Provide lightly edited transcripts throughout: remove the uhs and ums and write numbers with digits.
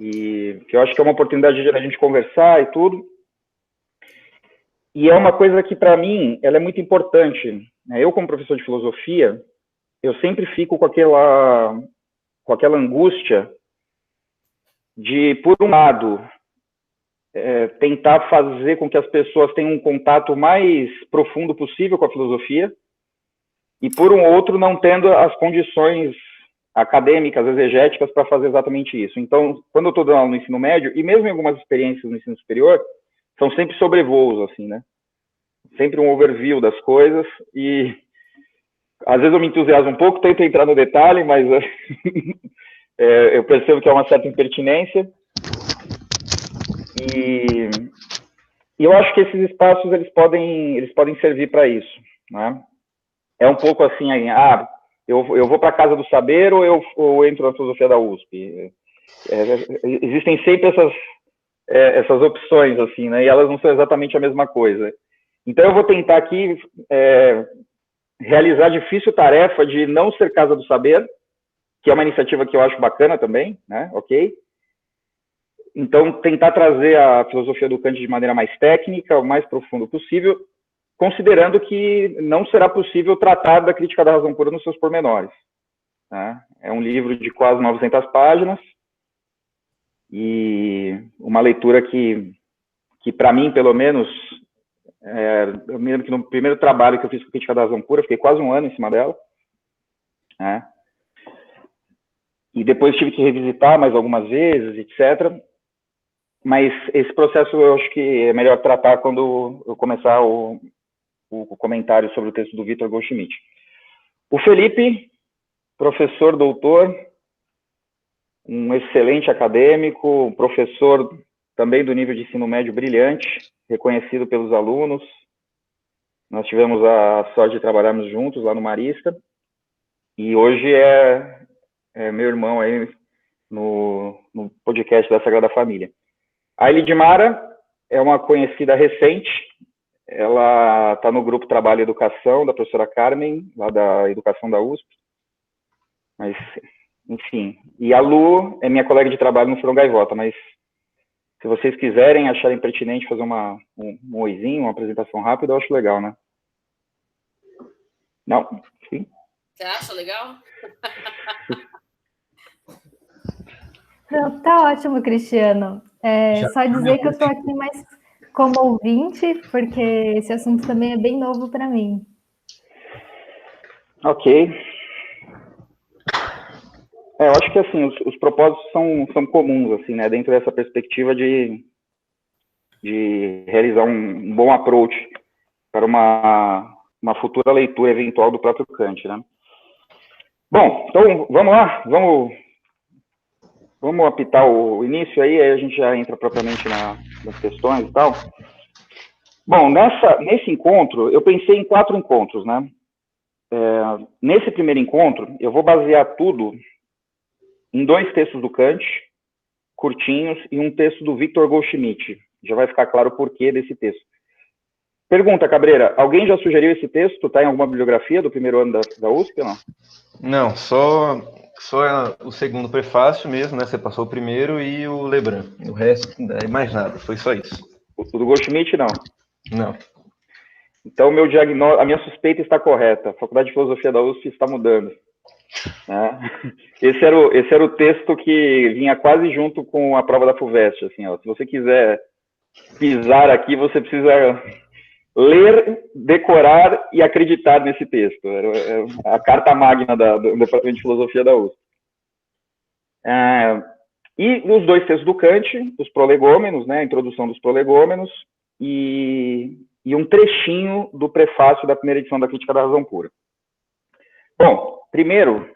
e que eu acho que é uma oportunidade de a gente conversar e tudo. E é uma coisa que, para mim, ela é muito importante. Eu, como professor de filosofia, eu sempre fico com aquela angústia de, por um lado, tentar fazer com que as pessoas tenham um contato mais profundo possível com a filosofia, e, por um outro, não tendo as condições acadêmicas, exegéticas, para fazer exatamente isso. Então, quando eu estou dando aula no ensino médio, e mesmo em algumas experiências no ensino superior, são sempre sobrevoos, assim, né? Sempre um overview das coisas, e às vezes eu me entusiasmo um pouco, tento entrar no detalhe, mas eu percebo que há uma certa impertinência. E eu acho que esses espaços eles podem servir para isso, né? É um pouco assim, eu vou para a Casa do Saber ou eu entro na filosofia da USP. Existem sempre essas opções, assim, né? E elas não são exatamente a mesma coisa. Então eu vou tentar aqui realizar a difícil tarefa de não ser Casa do Saber, que é uma iniciativa que eu acho bacana também, né? Ok? Então, tentar trazer a filosofia do Kant de maneira mais técnica, o mais profundo possível, considerando que não será possível tratar da crítica da razão pura nos seus pormenores. Né? É um livro de quase 900 páginas e uma leitura que para mim, pelo menos, eu me lembro que no primeiro trabalho que eu fiz com crítica da razão pura, fiquei quase um ano em cima dela, né? E depois tive que revisitar mais algumas vezes, etc. Mas esse processo eu acho que é melhor tratar quando eu começar o comentário sobre o texto do Victor Goldschmidt. O Felipe, professor doutor, um excelente acadêmico, professor também do nível de ensino médio brilhante, reconhecido pelos alunos. Nós tivemos a sorte de trabalharmos juntos lá no Marista, e hoje é meu irmão aí no podcast da Sagrada Família. A Elidmara é uma conhecida recente, ela está no grupo Trabalho e Educação, da professora Carmen, lá da Educação da USP. Mas, enfim. E a Lu é minha colega de trabalho no Furão Gaivota, mas se vocês quiserem, acharem pertinente fazer um oizinho, uma apresentação rápida, eu acho legal, né? Não? Sim? Você acha legal? Não, tá ótimo, Cristiano. Só dizer que eu estou aqui mais como ouvinte, porque esse assunto também é bem novo para mim. Ok. Eu acho que assim, os propósitos são comuns, assim, né? Dentro dessa perspectiva de realizar um bom approach para uma futura leitura eventual do próprio Kant, né? Bom, então vamos lá, vamos apitar o início aí a gente já entra propriamente nas questões e tal. Bom, nesse encontro, eu pensei em 4 encontros, né? Nesse primeiro encontro, eu vou basear tudo em 2 textos do Kant, curtinhos, e um texto do Victor Goldschmidt. Já vai ficar claro o porquê desse texto. Pergunta, Cabreira, alguém já sugeriu esse texto? Está em alguma bibliografia do primeiro ano da USP ou não? Não, só o segundo prefácio mesmo, né? Você passou o primeiro e o Lebrun. O resto, mais nada, foi só isso. O do Goldschmidt, não? Não. Então, a minha suspeita está correta. A Faculdade de Filosofia da USP está mudando. Né? Esse era o texto que vinha quase junto com a prova da FUVEST. Assim, ó, se você quiser pisar aqui, você precisa ler, decorar e acreditar nesse texto. Era a carta magna do Departamento de Filosofia da USP. E os 2 textos do Kant, os prolegômenos, né, a introdução dos prolegômenos, e um trechinho do prefácio da primeira edição da Crítica da Razão Pura. Bom, primeiro,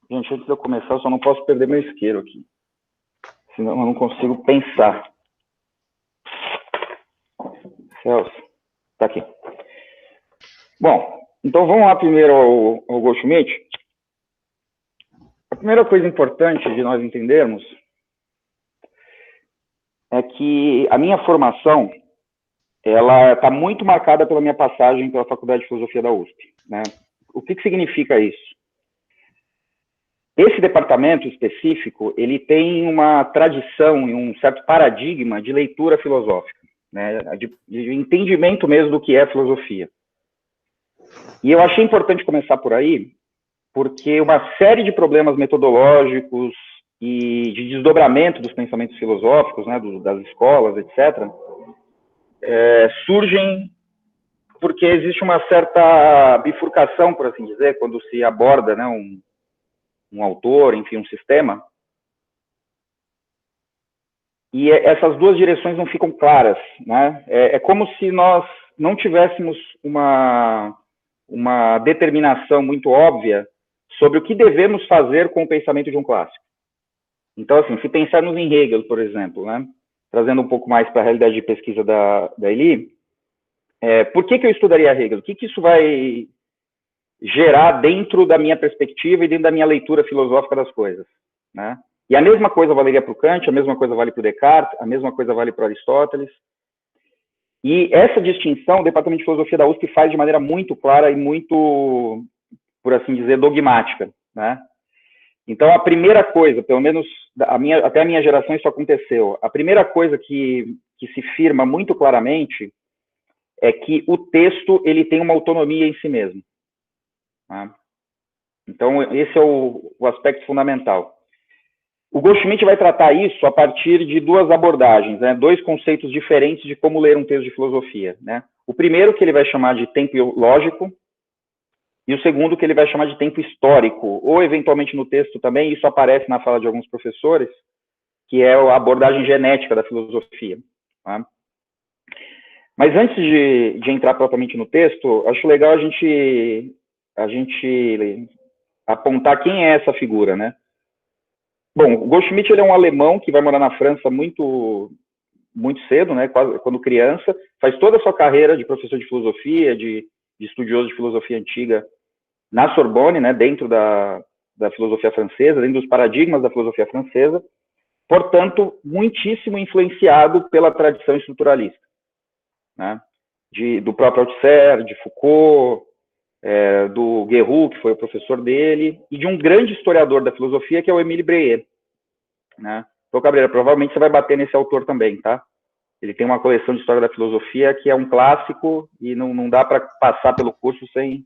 gente, antes de eu começar, eu só não posso perder meu isqueiro aqui, senão eu não consigo pensar. Celso, tá aqui. Bom, então vamos lá primeiro ao Goldschmidt. A primeira coisa importante de nós entendermos é que a minha formação, ela está muito marcada pela minha passagem pela Faculdade de Filosofia da USP, né? O que significa isso? Esse departamento específico, ele tem uma tradição e um certo paradigma de leitura filosófica, né, de entendimento mesmo do que é filosofia. E eu achei importante começar por aí, porque uma série de problemas metodológicos e de desdobramento dos pensamentos filosóficos, né, das escolas, etc., surgem porque existe uma certa bifurcação, por assim dizer, quando se aborda, né, um autor, enfim, um sistema, e essas duas direções não ficam claras, né? É como se nós não tivéssemos uma determinação muito óbvia sobre o que devemos fazer com o pensamento de um clássico. Então, assim, se pensarmos em Hegel, por exemplo, né, trazendo um pouco mais para a realidade de pesquisa da Eli, por que eu estudaria Hegel? O que isso vai gerar dentro da minha perspectiva e dentro da minha leitura filosófica das coisas, né? E a mesma coisa valeria para o Kant, a mesma coisa vale para o Descartes, a mesma coisa vale para o Aristóteles. E essa distinção o Departamento de Filosofia da USP faz de maneira muito clara e muito, por assim dizer, dogmática, né? Então, a primeira coisa, pelo menos até a minha geração isso aconteceu, a primeira coisa que se firma muito claramente é que o texto ele tem uma autonomia em si mesmo. Tá? Então, esse é o aspecto fundamental. O Goldschmidt vai tratar isso a partir de duas abordagens, né? Dois conceitos diferentes de como ler um texto de filosofia, né? O primeiro que ele vai chamar de tempo lógico, e o segundo que ele vai chamar de tempo histórico, ou eventualmente no texto também, isso aparece na fala de alguns professores, que é a abordagem genética da filosofia. Tá? Mas antes de entrar propriamente no texto, acho legal a gente apontar quem é essa figura, né? Bom, o Goldschmidt ele é um alemão que vai morar na França muito cedo, né? Quase quando criança, faz toda a sua carreira de professor de filosofia, de estudioso de filosofia antiga na Sorbonne, né? Dentro da filosofia francesa, dentro dos paradigmas da filosofia francesa, portanto, muitíssimo influenciado pela tradição estruturalista, né? Do próprio Althusser, de Foucault, do Guéroult, que foi o professor dele, e de um grande historiador da filosofia, que é o Émile Breyer. Né? Então, Cabreira, provavelmente você vai bater nesse autor também, tá? Ele tem uma coleção de história da filosofia que é um clássico e não dá para passar pelo curso sem...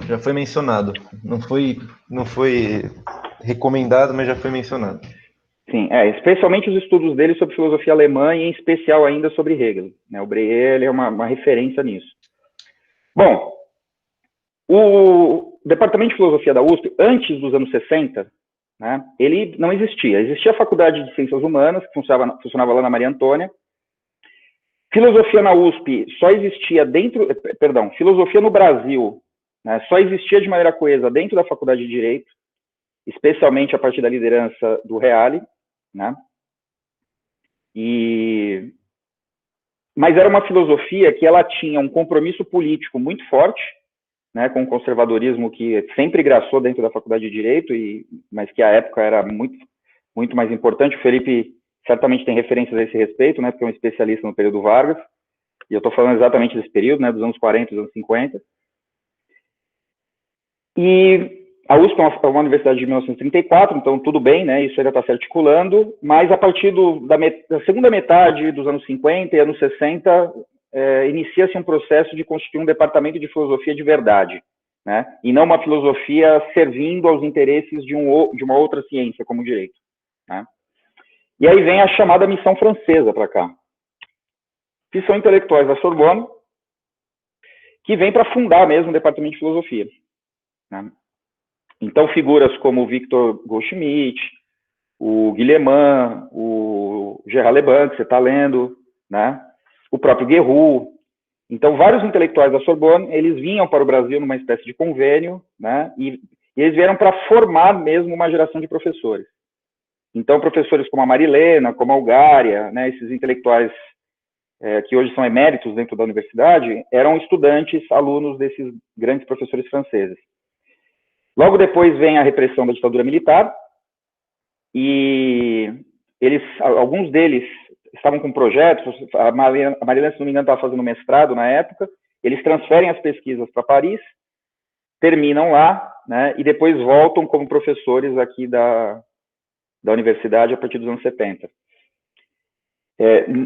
Já foi mencionado. Não foi recomendado, mas já foi mencionado. Sim, especialmente os estudos dele sobre filosofia alemã e em especial ainda sobre Hegel. Né? O Breyer ele é uma referência nisso. Bom, o Departamento de Filosofia da USP, antes dos anos 60, né, ele não existia. Existia a Faculdade de Ciências Humanas, que funcionava lá na Maria Antônia. Filosofia na USP só existia filosofia no Brasil, né, só existia de maneira coesa dentro da Faculdade de Direito, especialmente a partir da liderança do Reale, né? Mas era uma filosofia que ela tinha um compromisso político muito forte, né, com o conservadorismo que sempre graçou dentro da Faculdade de Direito, mas que à época era muito, muito mais importante. O Felipe certamente tem referências a esse respeito, né, porque é um especialista no período Vargas, e eu estou falando exatamente desse período, né, dos anos 40 dos anos 50. E a USP é uma universidade de 1934, então tudo bem, né, isso ainda está se articulando, mas a partir da segunda metade dos anos 50 e anos 60, inicia-se um processo de constituir um departamento de filosofia de verdade, né, e não uma filosofia servindo aos interesses de uma outra ciência, como o direito. Né. E aí vem a chamada missão francesa para cá, que são intelectuais da Sorbonne, que vêm para fundar mesmo o departamento de filosofia. Né. Então, figuras como o Victor Goldschmidt, o Guillemant, o Gerard Leban, que você está lendo, né? O próprio Guéroult. Então, vários intelectuais da Sorbonne, eles vinham para o Brasil numa espécie de convênio, né? E eles vieram para formar mesmo uma geração de professores. Então, professores como a Marilena, como a Algária, né? Esses intelectuais que hoje são eméritos dentro da universidade, eram estudantes, alunos desses grandes professores franceses. Logo depois vem a repressão da ditadura militar, e alguns deles estavam com projetos. A Marilena, se não me engano, estava fazendo mestrado na época. Eles transferem as pesquisas para Paris, terminam lá né, e depois voltam como professores aqui da universidade a partir dos anos 70.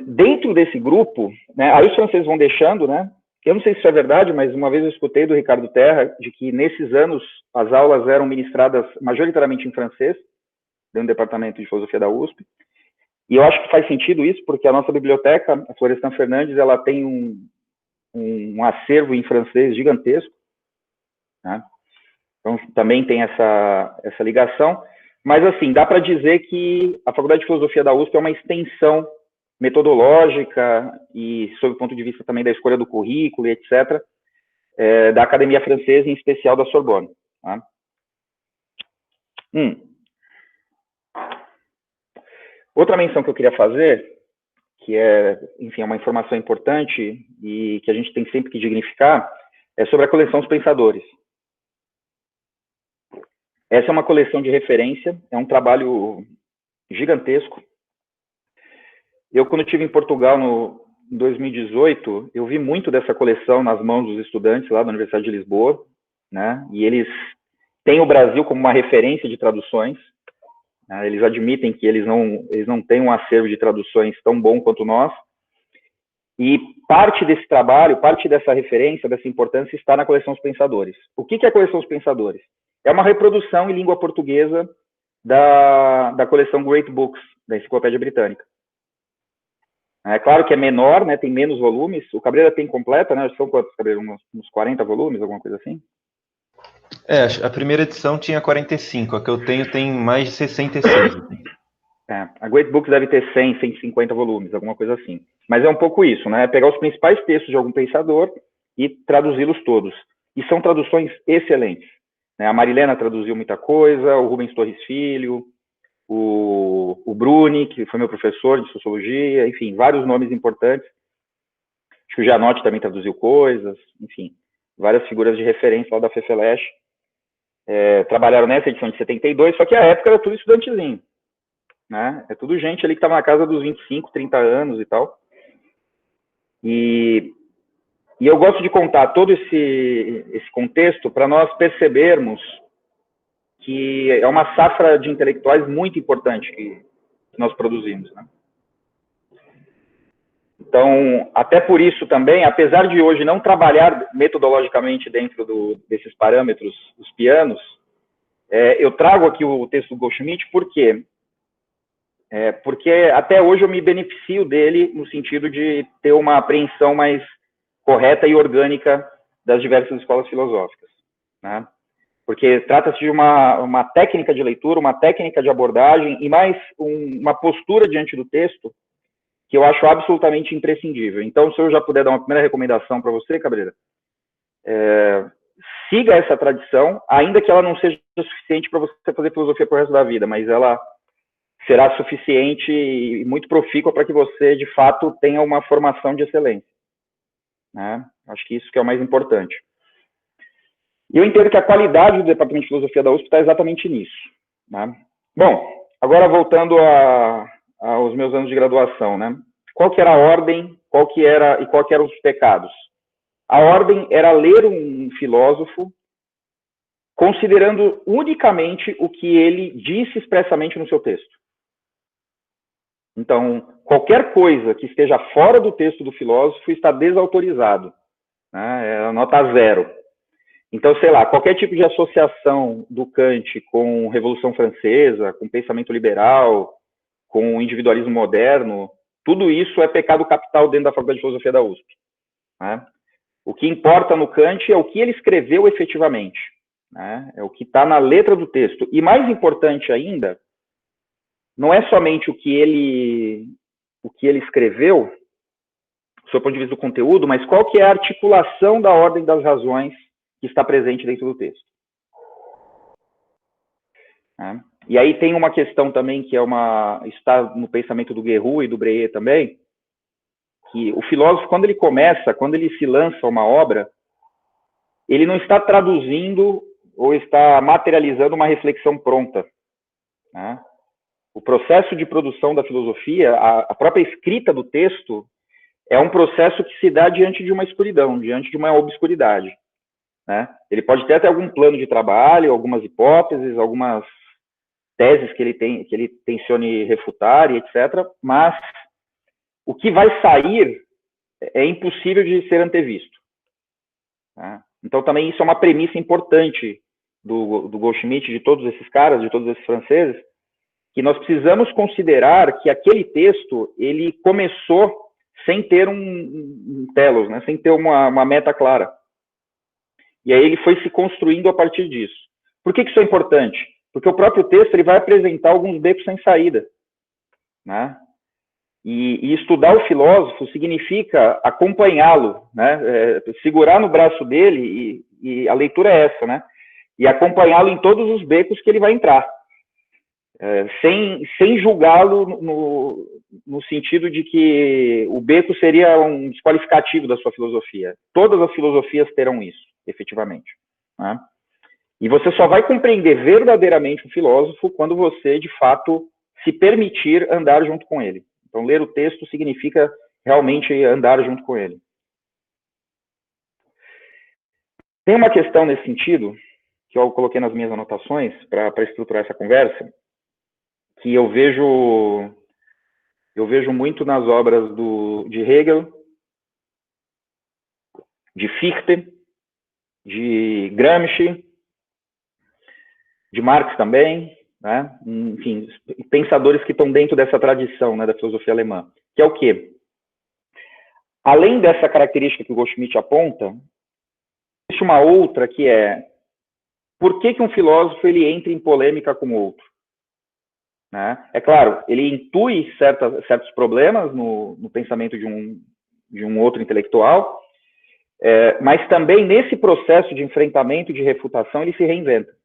Dentro desse grupo, né, aí os franceses vão deixando, né, eu não sei se isso é verdade, mas uma vez eu escutei do Ricardo Terra de que nesses anos as aulas eram ministradas majoritariamente em francês, dentro do departamento de filosofia da USP, e eu acho que faz sentido isso, porque a nossa biblioteca, a Florestan Fernandes, ela tem um acervo em francês gigantesco, né? Então também tem essa ligação, mas assim, dá para dizer que a Faculdade de Filosofia da USP é uma extensão metodológica e, sob o ponto de vista também da escolha do currículo e etc., da Academia Francesa, em especial da Sorbonne. Tá? Outra menção que eu queria fazer, que é, enfim, uma informação importante e que a gente tem sempre que dignificar, é sobre a coleção Os Pensadores. Essa é uma coleção de referência, é um trabalho gigantesco. Eu, quando estive em Portugal em 2018, eu vi muito dessa coleção nas mãos dos estudantes lá da Universidade de Lisboa, né? E eles têm o Brasil como uma referência de traduções, né? Eles admitem que eles não têm um acervo de traduções tão bom quanto nós, e parte desse trabalho, parte dessa referência, dessa importância, está na coleção Os Pensadores. O que é a coleção Os Pensadores? É uma reprodução em língua portuguesa da coleção Great Books, da Enciclopédia Britânica. É claro que é menor, né, tem menos volumes. O Cabreira tem completa, né? São quantos, Cabreira? Uns 40 volumes, alguma coisa assim? A primeira edição tinha 45, a que eu tenho tem mais de 66. A Great Books deve ter 100, 150 volumes, alguma coisa assim. Mas é um pouco isso, né? Pegar os principais textos de algum pensador e traduzi-los todos. E são traduções excelentes. Né? A Marilena traduziu muita coisa, o Rubens Torres Filho, o Bruni, que foi meu professor de sociologia, enfim, vários nomes importantes. Acho que o Gianotti também traduziu coisas, enfim, várias figuras de referência lá da FEFELESH. Trabalharam nessa edição de 72, só que a época era tudo estudantezinho, né? É tudo gente ali que estava na casa dos 25, 30 anos e tal. E eu gosto de contar todo esse contexto para nós percebermos que é uma safra de intelectuais muito importante que nós produzimos, né? Então, até por isso também, apesar de hoje não trabalhar metodologicamente dentro desses parâmetros, os pianos, eu trago aqui o texto do Goldschmidt, por quê? Porque até hoje eu me beneficio dele no sentido de ter uma apreensão mais correta e orgânica das diversas escolas filosóficas, né? Porque trata-se de uma técnica de leitura, uma técnica de abordagem e mais uma postura diante do texto que eu acho absolutamente imprescindível. Então, se eu já puder dar uma primeira recomendação para você, Cabreira, siga essa tradição, ainda que ela não seja suficiente para você fazer filosofia para o resto da vida, mas ela será suficiente e muito profícua para que você, de fato, tenha uma formação de excelência, né? Acho que isso que é o mais importante. E eu entendo que a qualidade do Departamento de Filosofia da USP está exatamente nisso, né? Bom, agora voltando aos meus anos de graduação, né? Qual que era a ordem, qual que eram os pecados? A ordem era ler um filósofo considerando unicamente o que ele disse expressamente no seu texto. Então, qualquer coisa que esteja fora do texto do filósofo está desautorizado, né? É a nota 0. Então, sei lá, qualquer tipo de associação do Kant com Revolução Francesa, com pensamento liberal, com o individualismo moderno, tudo isso é pecado capital dentro da Faculdade de Filosofia da USP, né? O que importa no Kant é o que ele escreveu efetivamente, né? É o que está na letra do texto. E mais importante ainda, não é somente o que ele escreveu, do seu ponto de vista do conteúdo, mas qual que é a articulação da ordem das razões que está presente dentro do texto. E aí tem uma questão também que está no pensamento do Guerrero e do Breillat também, que o filósofo, quando ele se lança uma obra, ele não está traduzindo ou está materializando uma reflexão pronta, né? O processo de produção da filosofia, a própria escrita do texto, é um processo que se dá diante de uma escuridão, diante de uma obscuridade. né? Ele pode ter até algum plano de trabalho, algumas hipóteses, algumas teses que ele tencione refutar e etc. Mas o que vai sair é impossível de ser antevisto. Tá? Então, também isso é uma premissa importante do Goldschmidt, de todos esses caras, de todos esses franceses, que nós precisamos considerar que aquele texto, ele começou sem ter um telos, né? Sem ter uma meta clara. E aí ele foi se construindo a partir disso. Por que isso é importante? Porque o próprio texto ele vai apresentar alguns becos sem saída, né? E estudar o filósofo significa acompanhá-lo, né? Segurar no braço dele, e a leitura é essa, né? E acompanhá-lo em todos os becos que ele vai entrar. Sem julgá-lo no sentido de que o beco seria um desqualificativo da sua filosofia. Todas as filosofias terão isso, efetivamente, né? E você só vai compreender verdadeiramente o filósofo quando você, de fato, se permitir andar junto com ele. Então, ler o texto significa realmente andar junto com ele. Tem uma questão nesse sentido, que eu coloquei nas minhas anotações para estruturar essa conversa, que eu vejo muito nas obras de Hegel, de Fichte, de Gramsci, de Marx também, né? Enfim, pensadores que estão dentro dessa tradição, né, da filosofia alemã, que é o quê? Além dessa característica que o Goldschmidt aponta, existe uma outra que é por que um filósofo ele entra em polêmica com o outro? Né? É claro, ele intui certos problemas no pensamento de um outro intelectual, mas também nesse processo de enfrentamento e de refutação ele se reinventa.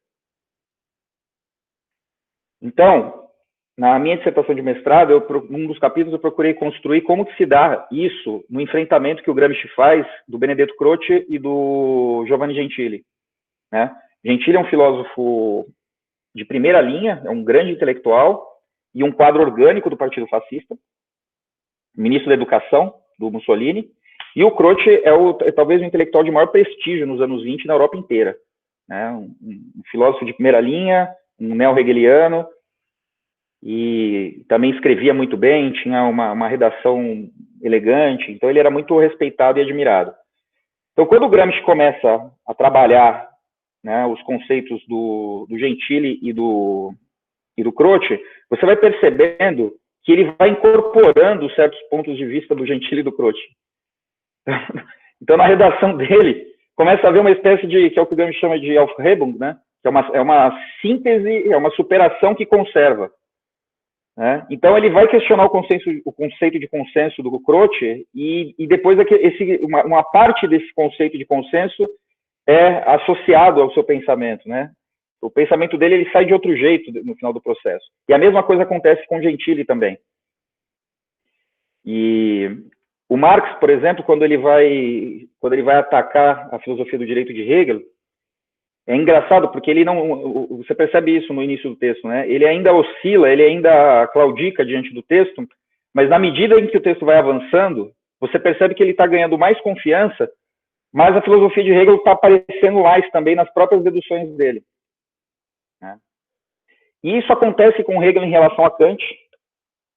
Então, na minha dissertação de mestrado, num dos capítulos eu procurei construir como que se dá isso no enfrentamento que o Gramsci faz do Benedetto Croce e do Giovanni Gentili. Né? Gentili é um filósofo de primeira linha, é um grande intelectual e um quadro orgânico do Partido Fascista, ministro da Educação do Mussolini, e o Croce é talvez o intelectual de maior prestígio nos anos 20 na Europa inteira. Né? Um filósofo de primeira linha, um neo-hegeliano, e também escrevia muito bem, tinha uma redação elegante, então ele era muito respeitado e admirado. Então, quando o Gramsci começa a trabalhar, né, os conceitos do Gentili e do Croce, você vai percebendo que ele vai incorporando certos pontos de vista do Gentili e do Croce. Então, na redação dele, começa a haver uma espécie de, que é o que o Gramsci chama de Aufhebung, né? Que é uma síntese, é uma superação que conserva. Né? Então, ele vai questionar o conceito de consenso do Croce e depois uma parte desse conceito de consenso é associado ao seu pensamento. Né? O pensamento dele ele sai de outro jeito no final do processo. E a mesma coisa acontece com Gentili também. E o Marx, por exemplo, quando ele vai atacar a filosofia do direito de Hegel, é engraçado porque ele não, você percebe isso no início do texto, né? Ele ainda oscila, ele ainda claudica diante do texto, mas na medida em que o texto vai avançando, você percebe que ele está ganhando mais confiança, mas a filosofia de Hegel está aparecendo mais também nas próprias deduções dele. Né? E isso acontece com Hegel em relação a Kant,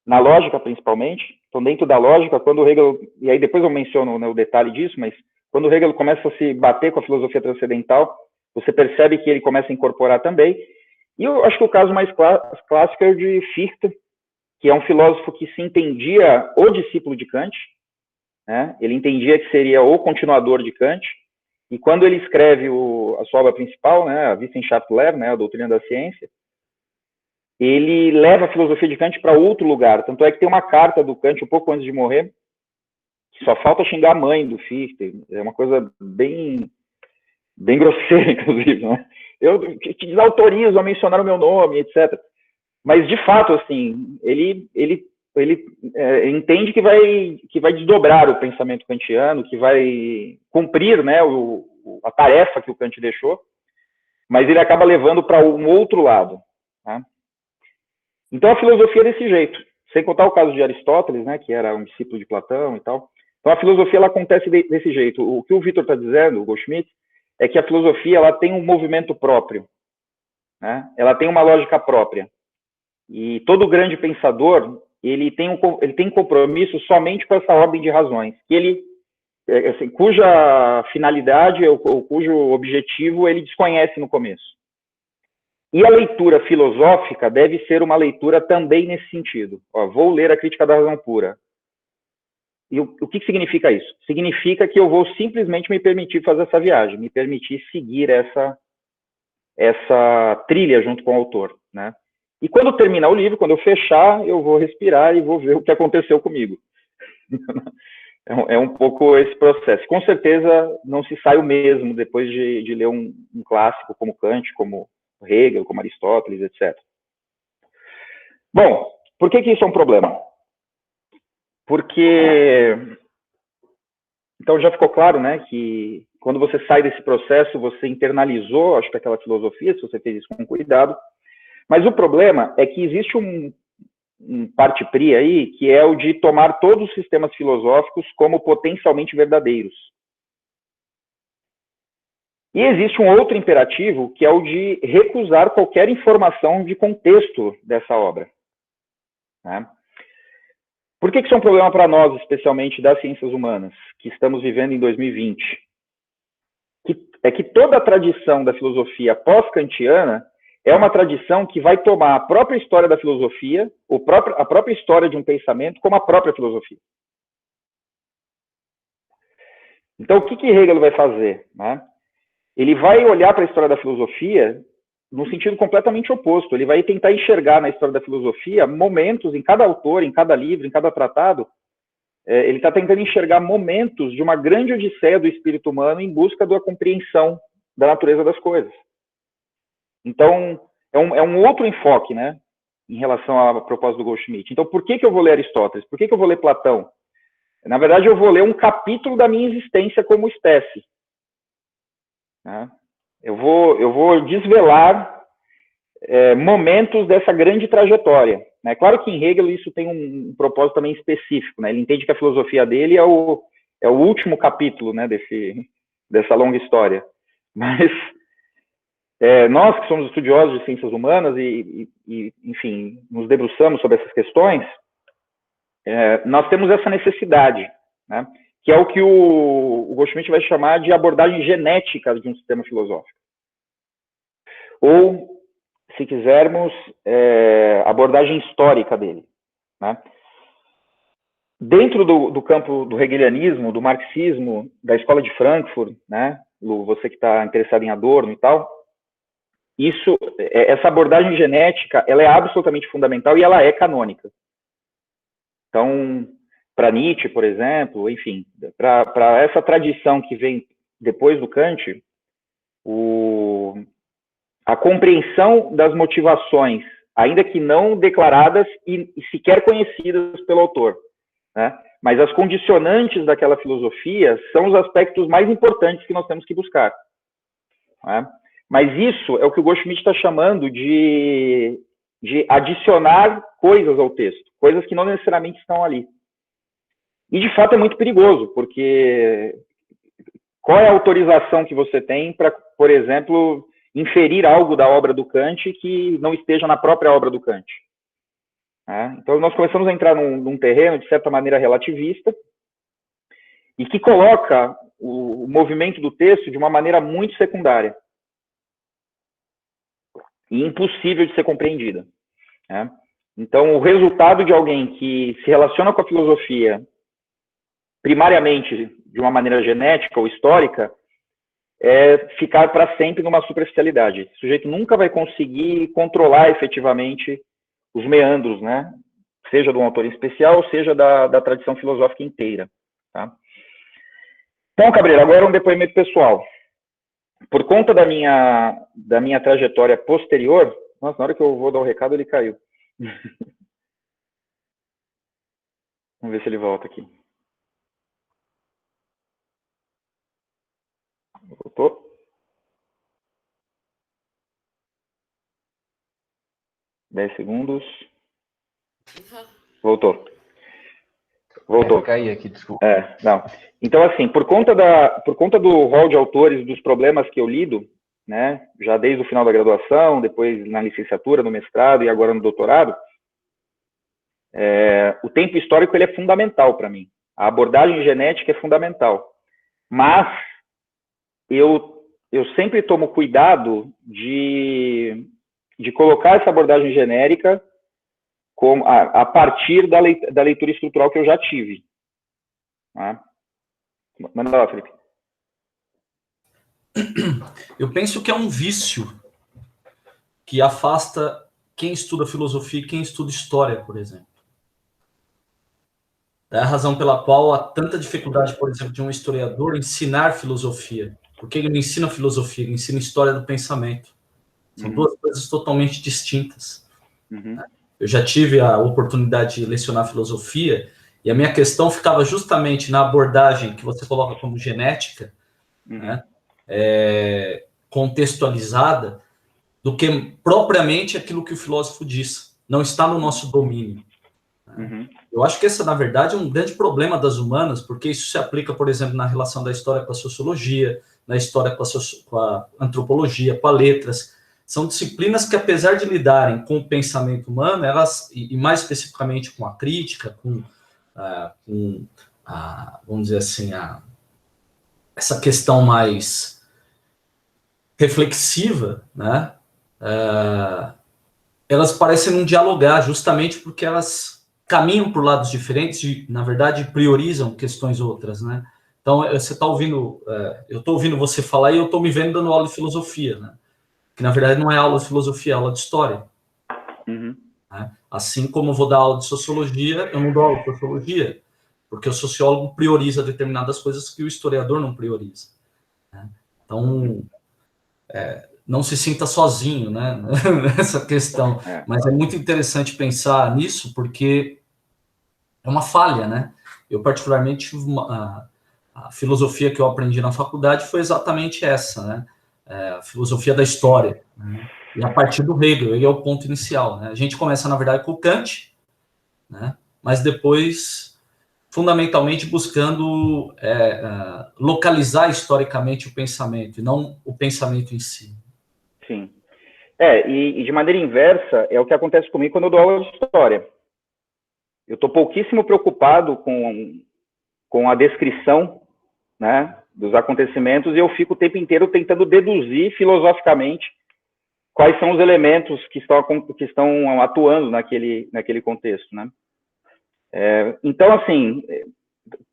na lógica principalmente. Então, dentro da lógica, quando Hegel, e aí depois eu menciono, né, o detalhe disso, mas quando Hegel começa a se bater com a filosofia transcendental, você percebe que ele começa a incorporar também. E eu acho que o caso mais clássico é o de Fichte, que é um filósofo que se entendia o discípulo de Kant, né? Ele entendia que seria o continuador de Kant, e quando ele escreve a sua obra principal, né, a Wissenschaftslehre, né, a Doutrina da Ciência, ele leva a filosofia de Kant para outro lugar. Tanto é que tem uma carta do Kant, um pouco antes de morrer, que só falta xingar a mãe do Fichte. É uma coisa bem grosseira, inclusive, né? Eu te desautorizo a mencionar o meu nome, etc. Mas, de fato, assim, ele entende que vai desdobrar o pensamento kantiano, que vai cumprir, né, a tarefa que o Kant deixou, mas ele acaba levando para um outro lado. Tá? Então, a filosofia é desse jeito. Sem contar o caso de Aristóteles, né, que era um discípulo de Platão e tal. Então, a filosofia ela acontece desse jeito. O que o Vitor está dizendo, o Goldschmidt, é que a filosofia ela tem um movimento próprio, né? Ela tem uma lógica própria. E todo grande pensador, ele tem compromisso somente com essa ordem de razões, que ele, assim, cuja finalidade ou cujo objetivo ele desconhece no começo. E a leitura filosófica deve ser uma leitura também nesse sentido. Ó, vou ler a Crítica da Razão Pura. E o que significa isso? Significa que eu vou simplesmente me permitir fazer essa viagem, me permitir seguir essa trilha junto com o autor, né? E quando terminar o livro, quando eu fechar, eu vou respirar e vou ver o que aconteceu comigo. É um pouco esse processo. Com certeza não se sai o mesmo depois de ler um clássico como Kant, como Hegel, como Aristóteles, etc. Bom, por que isso é um problema? Porque, então já ficou claro, né, que quando você sai desse processo, você internalizou, acho que aquela filosofia, se você fez isso com cuidado, mas o problema é que existe um parte pri aí, que é o de tomar todos os sistemas filosóficos como potencialmente verdadeiros. E existe um outro imperativo, que é o de recusar qualquer informação de contexto dessa obra, né? Por que isso é um problema para nós, especialmente das ciências humanas, que estamos vivendo em 2020? É que toda a tradição da filosofia pós-kantiana é uma tradição que vai tomar a própria história da filosofia, a própria história de um pensamento, como a própria filosofia. Então, o que Hegel vai fazer, né? Ele vai olhar para a história da filosofia no sentido completamente oposto. Ele vai tentar enxergar na história da filosofia momentos, em cada autor, em cada livro, em cada tratado, ele está tentando enxergar momentos de uma grande odisseia do espírito humano em busca da compreensão da natureza das coisas. Então, é um outro enfoque, né, em relação à proposta do Goldschmidt. Então, por que eu vou ler Aristóteles? Por que eu vou ler Platão? Na verdade, eu vou ler um capítulo da minha existência como espécie, né? Eu vou desvelar momentos dessa grande trajetória, né? Claro que em Hegel isso tem um propósito também específico, né? Ele entende que a filosofia dele é o último capítulo, né, dessa longa história. Mas nós que somos estudiosos de ciências humanas e, enfim, nos debruçamos sobre essas questões, nós temos essa necessidade, né, que é o que o Goldschmidt vai chamar de abordagem genética de um sistema filosófico. Ou, se quisermos, abordagem histórica dele, né? Dentro do campo do hegelianismo, do marxismo, da escola de Frankfurt, né, Lu, você que está interessado em Adorno e tal, essa abordagem genética, ela é absolutamente fundamental e ela é canônica. Então, para Nietzsche, por exemplo, enfim, para essa tradição que vem depois do Kant, a compreensão das motivações, ainda que não declaradas e sequer conhecidas pelo autor, né? Mas as condicionantes daquela filosofia são os aspectos mais importantes que nós temos que buscar, né? Mas isso é o que o Goldschmidt está chamando de adicionar coisas ao texto, coisas que não necessariamente estão ali. E, de fato, é muito perigoso, porque qual é a autorização que você tem para, por exemplo, inferir algo da obra do Kant que não esteja na própria obra do Kant? Então, nós começamos a entrar num terreno, de certa maneira, relativista, e que coloca o movimento do texto de uma maneira muito secundária e impossível de ser compreendida, né? Então, o resultado de alguém que se relaciona com a filosofia primariamente de uma maneira genética ou histórica é ficar para sempre numa superficialidade. O sujeito nunca vai conseguir controlar efetivamente os meandros, né? Seja de um autor em especial, seja da tradição filosófica inteira, tá? Então, Cabreiro, agora um depoimento pessoal. Por conta da minha trajetória posterior, nossa, na hora que eu vou dar o recado, ele caiu. Vamos ver se ele volta aqui. Voltou? Dez segundos. Voltou. Voltou. Caí aqui, desculpa. Não. Então, assim, por conta do rol de autores, dos problemas que eu lido, né, já desde o final da graduação, depois na licenciatura, no mestrado e agora no doutorado, o tempo histórico ele é fundamental para mim. A abordagem genética é fundamental. Mas eu sempre tomo cuidado de colocar essa abordagem genérica a partir da leitura estrutural que eu já tive. Tá? Manda lá, Felipe. Eu penso que é um vício que afasta quem estuda filosofia e quem estuda história, por exemplo. É a razão pela qual há tanta dificuldade, por exemplo, de um historiador ensinar filosofia. Porque ele não ensina filosofia, ele ensina história do pensamento. São duas coisas totalmente distintas. Eu já tive a oportunidade de lecionar filosofia e a minha questão ficava justamente na abordagem que você coloca como genética, né, contextualizada, do que propriamente aquilo que o filósofo diz. Não está no nosso domínio. Eu acho que esse, na verdade, é um grande problema das humanas, porque isso se aplica, por exemplo, na relação da história com a sociologia, na história com a antropologia, com as letras. São disciplinas que, apesar de lidarem com o pensamento humano, elas, e mais especificamente com a crítica, vamos dizer assim, essa questão mais reflexiva, né? Elas parecem não dialogar, justamente porque elas caminham por lados diferentes e, na verdade, priorizam questões outras, né? Então, você está ouvindo, eu estou ouvindo você falar e eu estou me vendo dando aula de filosofia, né? Que, na verdade, não é aula de filosofia, é aula de história. Né? Assim como eu vou dar aula de sociologia, eu não dou aula de sociologia, porque o sociólogo prioriza determinadas coisas que o historiador não prioriza. Né? Então, não se sinta sozinho, né, nessa questão. Mas é muito interessante pensar nisso, porque é uma falha, né? Eu, particularmente, a filosofia que eu aprendi na faculdade foi exatamente essa, né? A filosofia da história. Né? E a partir do Hegel, ele é o ponto inicial. Né? A gente começa, na verdade, com o Kant, né? Mas depois, fundamentalmente, buscando localizar historicamente o pensamento, e não o pensamento em si. Sim. E de maneira inversa, é o que acontece comigo quando eu dou aula de história. Eu estou pouquíssimo preocupado com a descrição, né, dos acontecimentos, e eu fico o tempo inteiro tentando deduzir filosoficamente quais são os elementos que estão atuando naquele contexto, né? Então, assim,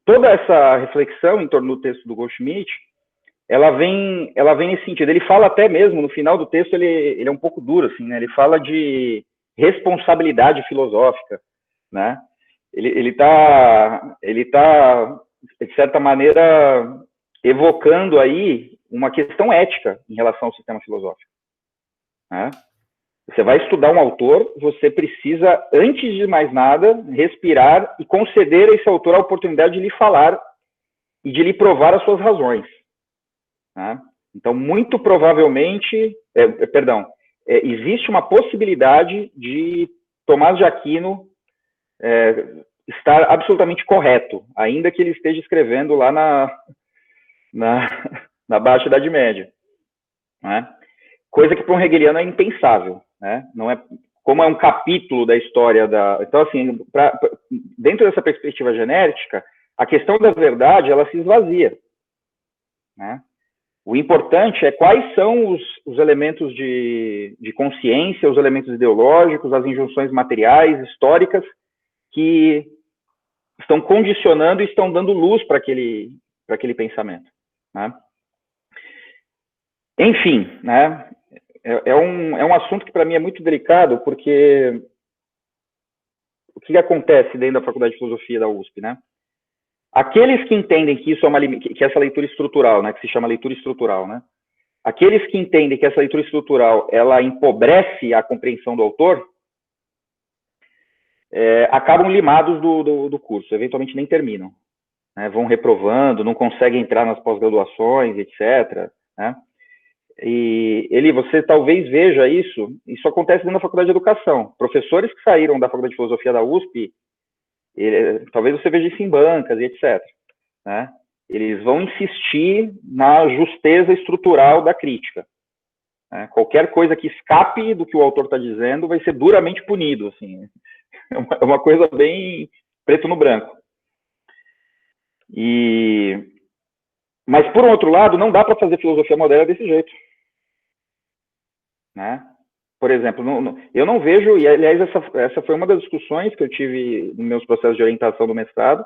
toda essa reflexão em torno do texto do Goldschmidt, ela vem nesse sentido. Ele fala até mesmo, no final do texto, ele é um pouco duro, assim, né? Ele fala de responsabilidade filosófica, né? Ele tá, de certa maneira, evocando aí uma questão ética em relação ao sistema filosófico. Né? Você vai estudar um autor, você precisa, antes de mais nada, respirar e conceder a esse autor a oportunidade de lhe falar e de lhe provar as suas razões. Né? Então, muito provavelmente, existe uma possibilidade de Tomás de Aquino estar absolutamente correto, ainda que ele esteja escrevendo lá na Baixa Idade Média. Né? Coisa que para um hegeliano é impensável. Né? Não é, como é um capítulo da história da... Então, assim, dentro dessa perspectiva genética, a questão da verdade, ela se esvazia. Né? O importante é quais são os elementos de consciência, os elementos ideológicos, as injunções materiais, históricas, que estão condicionando e estão dando luz para aquele pensamento. Né? Enfim, né? É um assunto que para mim é muito delicado, porque o que acontece dentro da Faculdade de Filosofia da USP, né? Aqueles que entendem que isso que essa leitura estrutural, né, que se chama leitura estrutural, né? Aqueles que entendem que essa leitura estrutural ela empobrece a compreensão do autor, acabam limados do curso, eventualmente nem terminam, né? Vão reprovando, não conseguem entrar nas pós-graduações, etc. Né? E você talvez veja isso acontece dentro da Faculdade de Educação. Professores que saíram da Faculdade de Filosofia da USP, talvez você veja isso em bancas e etc. Né? Eles vão insistir na justeza estrutural da crítica. Né? Qualquer coisa que escape do que o autor está dizendo vai ser duramente punido. Assim. É uma coisa bem preto no branco. Mas, por um outro lado, não dá para fazer filosofia moderna desse jeito. Né? Por exemplo, eu não vejo, e aliás, essa foi uma das discussões que eu tive nos meus processos de orientação do mestrado.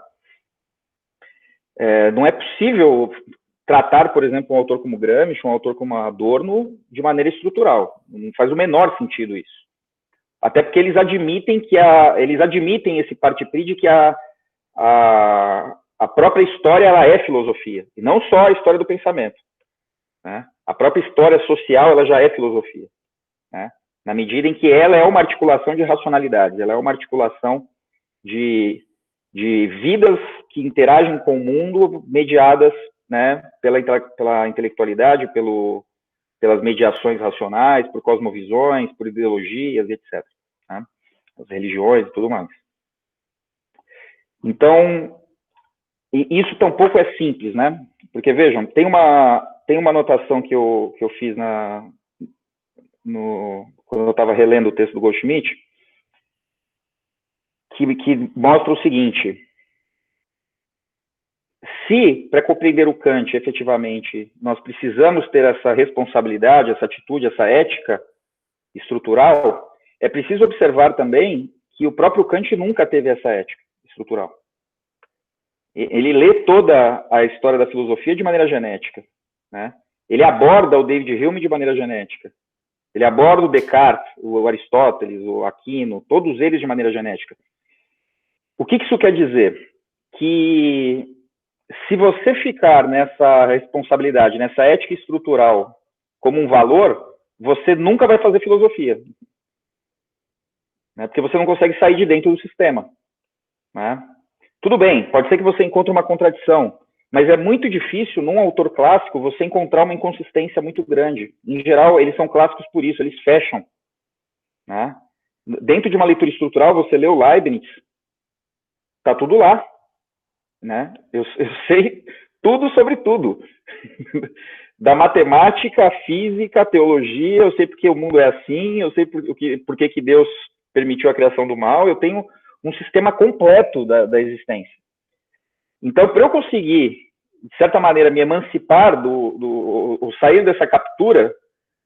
Não é possível tratar, por exemplo, um autor como Gramsci, um autor como Adorno, de maneira estrutural. Não faz o menor sentido isso. Até porque eles admitem esse parte-pris de que a própria história ela é filosofia, e não só a história do pensamento. Né? A própria história social ela já é filosofia. Né? Na medida em que ela é uma articulação de racionalidades, ela é uma articulação de vidas que interagem com o mundo, mediadas, né, pela intelectualidade, pelas mediações racionais, por cosmovisões, por ideologias, etc. Né? As religiões e tudo mais. Então, isso tampouco é simples, né? Porque, vejam, tem uma anotação que eu fiz quando eu estava relendo o texto do Goldschmidt, que mostra o seguinte: se, para compreender o Kant, efetivamente, nós precisamos ter essa responsabilidade, essa atitude, essa ética estrutural, é preciso observar também que o próprio Kant nunca teve essa ética estrutural. Ele lê toda a história da filosofia de maneira genética. Né? Ele aborda o David Hume de maneira genética. Ele aborda o Descartes, o Aristóteles, o Aquino, todos eles de maneira genética. O que isso quer dizer? Que se você ficar nessa responsabilidade, nessa ética estrutural como um valor, você nunca vai fazer filosofia. Né? Porque você não consegue sair de dentro do sistema. Né? Tudo bem, pode ser que você encontre uma contradição, mas é muito difícil, num autor clássico, você encontrar uma inconsistência muito grande. Em geral, eles são clássicos por isso, eles fecham. Né? Dentro de uma leitura estrutural, você lê o Leibniz, está tudo lá. Né? Eu sei tudo sobre tudo. Da matemática, a física, a teologia, eu sei porque o mundo é assim, eu sei por que Deus permitiu a criação do mal, eu tenho um sistema completo da existência. Então, para eu conseguir, de certa maneira, me emancipar ou sair dessa captura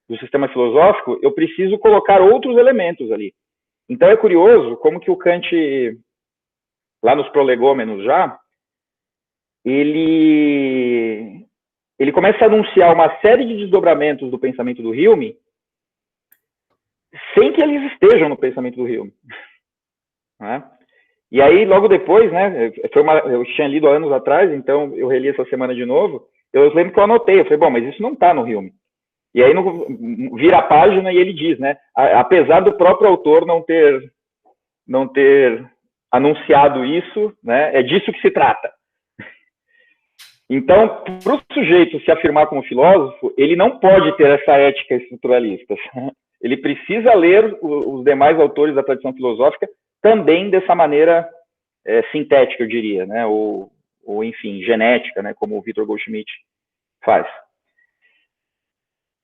do sistema filosófico, eu preciso colocar outros elementos ali. Então, é curioso como que o Kant, lá nos prolegômenos já, ele começa a anunciar uma série de desdobramentos do pensamento do Hume sem que eles estejam no pensamento do Hume. Né? E aí, logo depois, né, eu tinha lido há anos atrás, então eu reli essa semana de novo, eu lembro que eu anotei, eu falei, bom, mas isso não está no Hume. E aí vira a página e ele diz, né, apesar do próprio autor não ter anunciado isso, né, é disso que se trata. Então, para o sujeito se afirmar como filósofo, ele não pode ter essa ética estruturalista. Ele precisa ler os demais autores da tradição filosófica também dessa maneira sintética, eu diria, né? ou enfim, genética, né? Como o Victor Goldschmidt faz.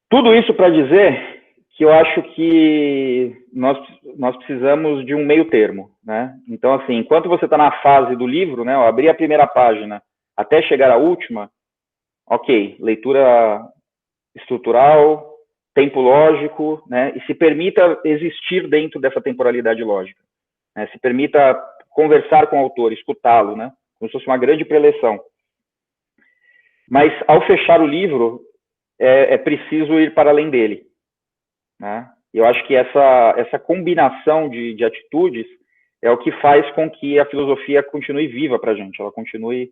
Tudo isso para dizer que eu acho que nós precisamos de um meio termo. Né? Então, assim, enquanto você está na fase do livro, né, abrir a primeira página até chegar à última, ok, leitura estrutural, tempo lógico, né, e se permita existir dentro dessa temporalidade lógica. Né, se permita conversar com o autor, escutá-lo, né, como se fosse uma grande preleção. Mas, ao fechar o livro, é preciso ir para além dele. Né? Eu acho que essa combinação de atitudes é o que faz com que a filosofia continue viva para a gente, ela continue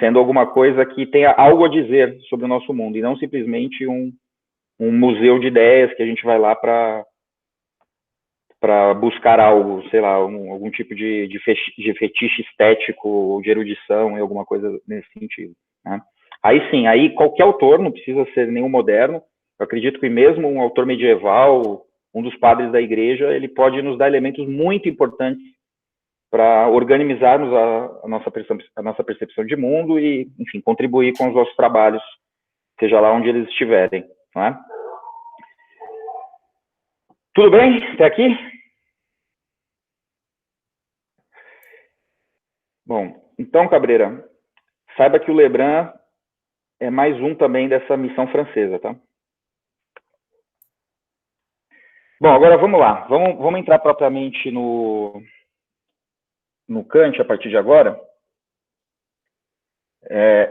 sendo alguma coisa que tenha algo a dizer sobre o nosso mundo, e não simplesmente um museu de ideias que a gente vai lá para buscar algo, sei lá, algum tipo de fetiche estético ou de erudição e alguma coisa nesse sentido. Né? Aí sim, aí qualquer autor, não precisa ser nenhum moderno, eu acredito que mesmo um autor medieval, um dos padres da igreja, ele pode nos dar elementos muito importantes para organizarmos a nossa percepção de mundo e, enfim, contribuir com os nossos trabalhos, seja lá onde eles estiverem, não é? Tudo bem até aqui? Bom, então, Cabreira, saiba que o Lebrun é mais um também dessa missão francesa, tá? Bom, agora vamos lá. Vamos entrar propriamente no Kant a partir de agora.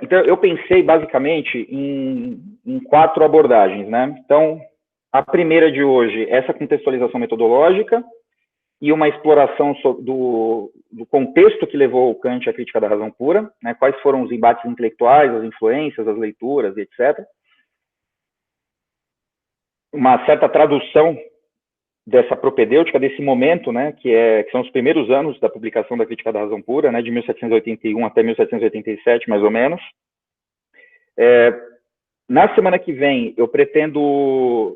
Então, eu pensei basicamente em 4 abordagens, né? Então, a primeira de hoje, essa contextualização metodológica e uma exploração do contexto que levou o Kant à crítica da razão pura, né? Quais foram os embates intelectuais, as influências, as leituras, etc. Uma certa tradução dessa propedêutica, desse momento, né, que são os primeiros anos da publicação da Crítica da Razão Pura, né, de 1781 até 1787, mais ou menos. Na semana que vem, eu pretendo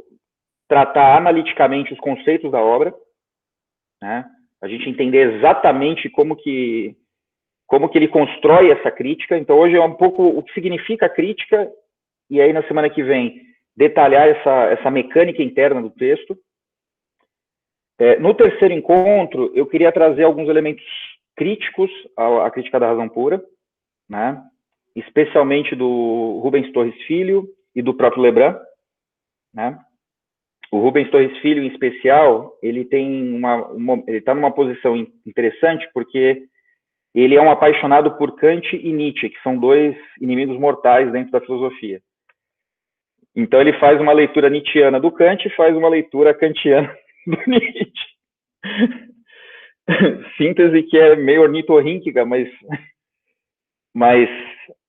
tratar analiticamente os conceitos da obra, né, a gente entender exatamente como que ele constrói essa crítica. Então, hoje é um pouco o que significa a crítica, e aí, na semana que vem, detalhar essa mecânica interna do texto. No terceiro encontro, eu queria trazer alguns elementos críticos à crítica da razão pura, né? Especialmente do Rubens Torres Filho e do próprio Lebrun, né? O Rubens Torres Filho, em especial, ele tem ele está numa posição interessante porque ele é um apaixonado por Kant e Nietzsche, que são 2 inimigos mortais dentro da filosofia. Então, ele faz uma leitura nietzschiana do Kant e faz uma leitura kantiana do Nietzsche. Síntese que é meio ornitorrínquica, mas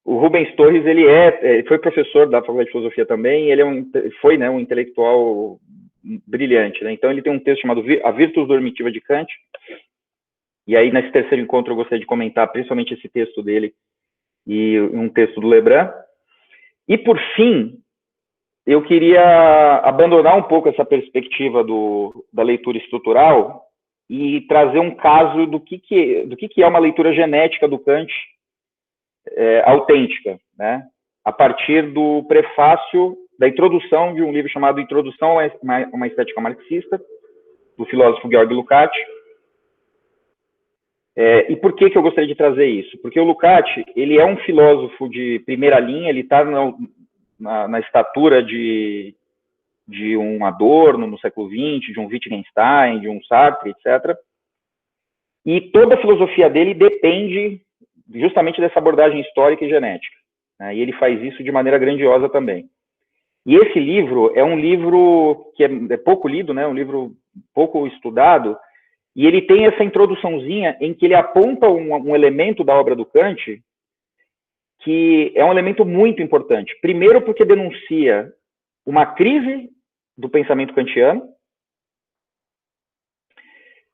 o Rubens Torres, ele foi professor da Faculdade de Filosofia também, ele foi, né, um intelectual brilhante, né? Então, ele tem um texto chamado A Virtus Dormitiva de Kant, e aí, nesse terceiro encontro, eu gostaria de comentar principalmente esse texto dele e um texto do Lebrun. E, por fim, eu queria abandonar um pouco essa perspectiva da leitura estrutural e trazer um caso do que é uma leitura genética do Kant autêntica, né? A partir do prefácio, da introdução de um livro chamado Introdução a uma Estética Marxista, do filósofo Georg Lukács. E por que eu gostaria de trazer isso? Porque o Lukács, ele é um filósofo de primeira linha, ele está na estatura de um Adorno no século XX, de um Wittgenstein, de um Sartre, etc. E toda a filosofia dele depende justamente dessa abordagem histórica e genética, né? E ele faz isso de maneira grandiosa também. E esse livro é um livro que é pouco lido, né? Um livro pouco estudado, e ele tem essa introduçãozinha em que ele aponta um elemento da obra do Kant que é um elemento muito importante. Primeiro, porque denuncia uma crise do pensamento kantiano.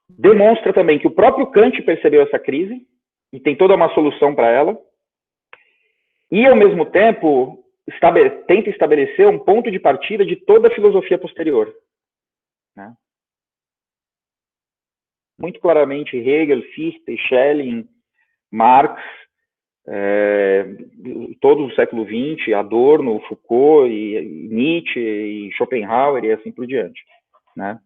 Demonstra também que o próprio Kant percebeu essa crise e tem toda uma solução para ela. E, ao mesmo tempo, tenta estabelecer um ponto de partida de toda a filosofia posterior, né? Muito claramente, Hegel, Fichte, Schelling, Marx, todos do século XX, Adorno, Foucault, e Nietzsche, e Schopenhauer, e assim por diante, né?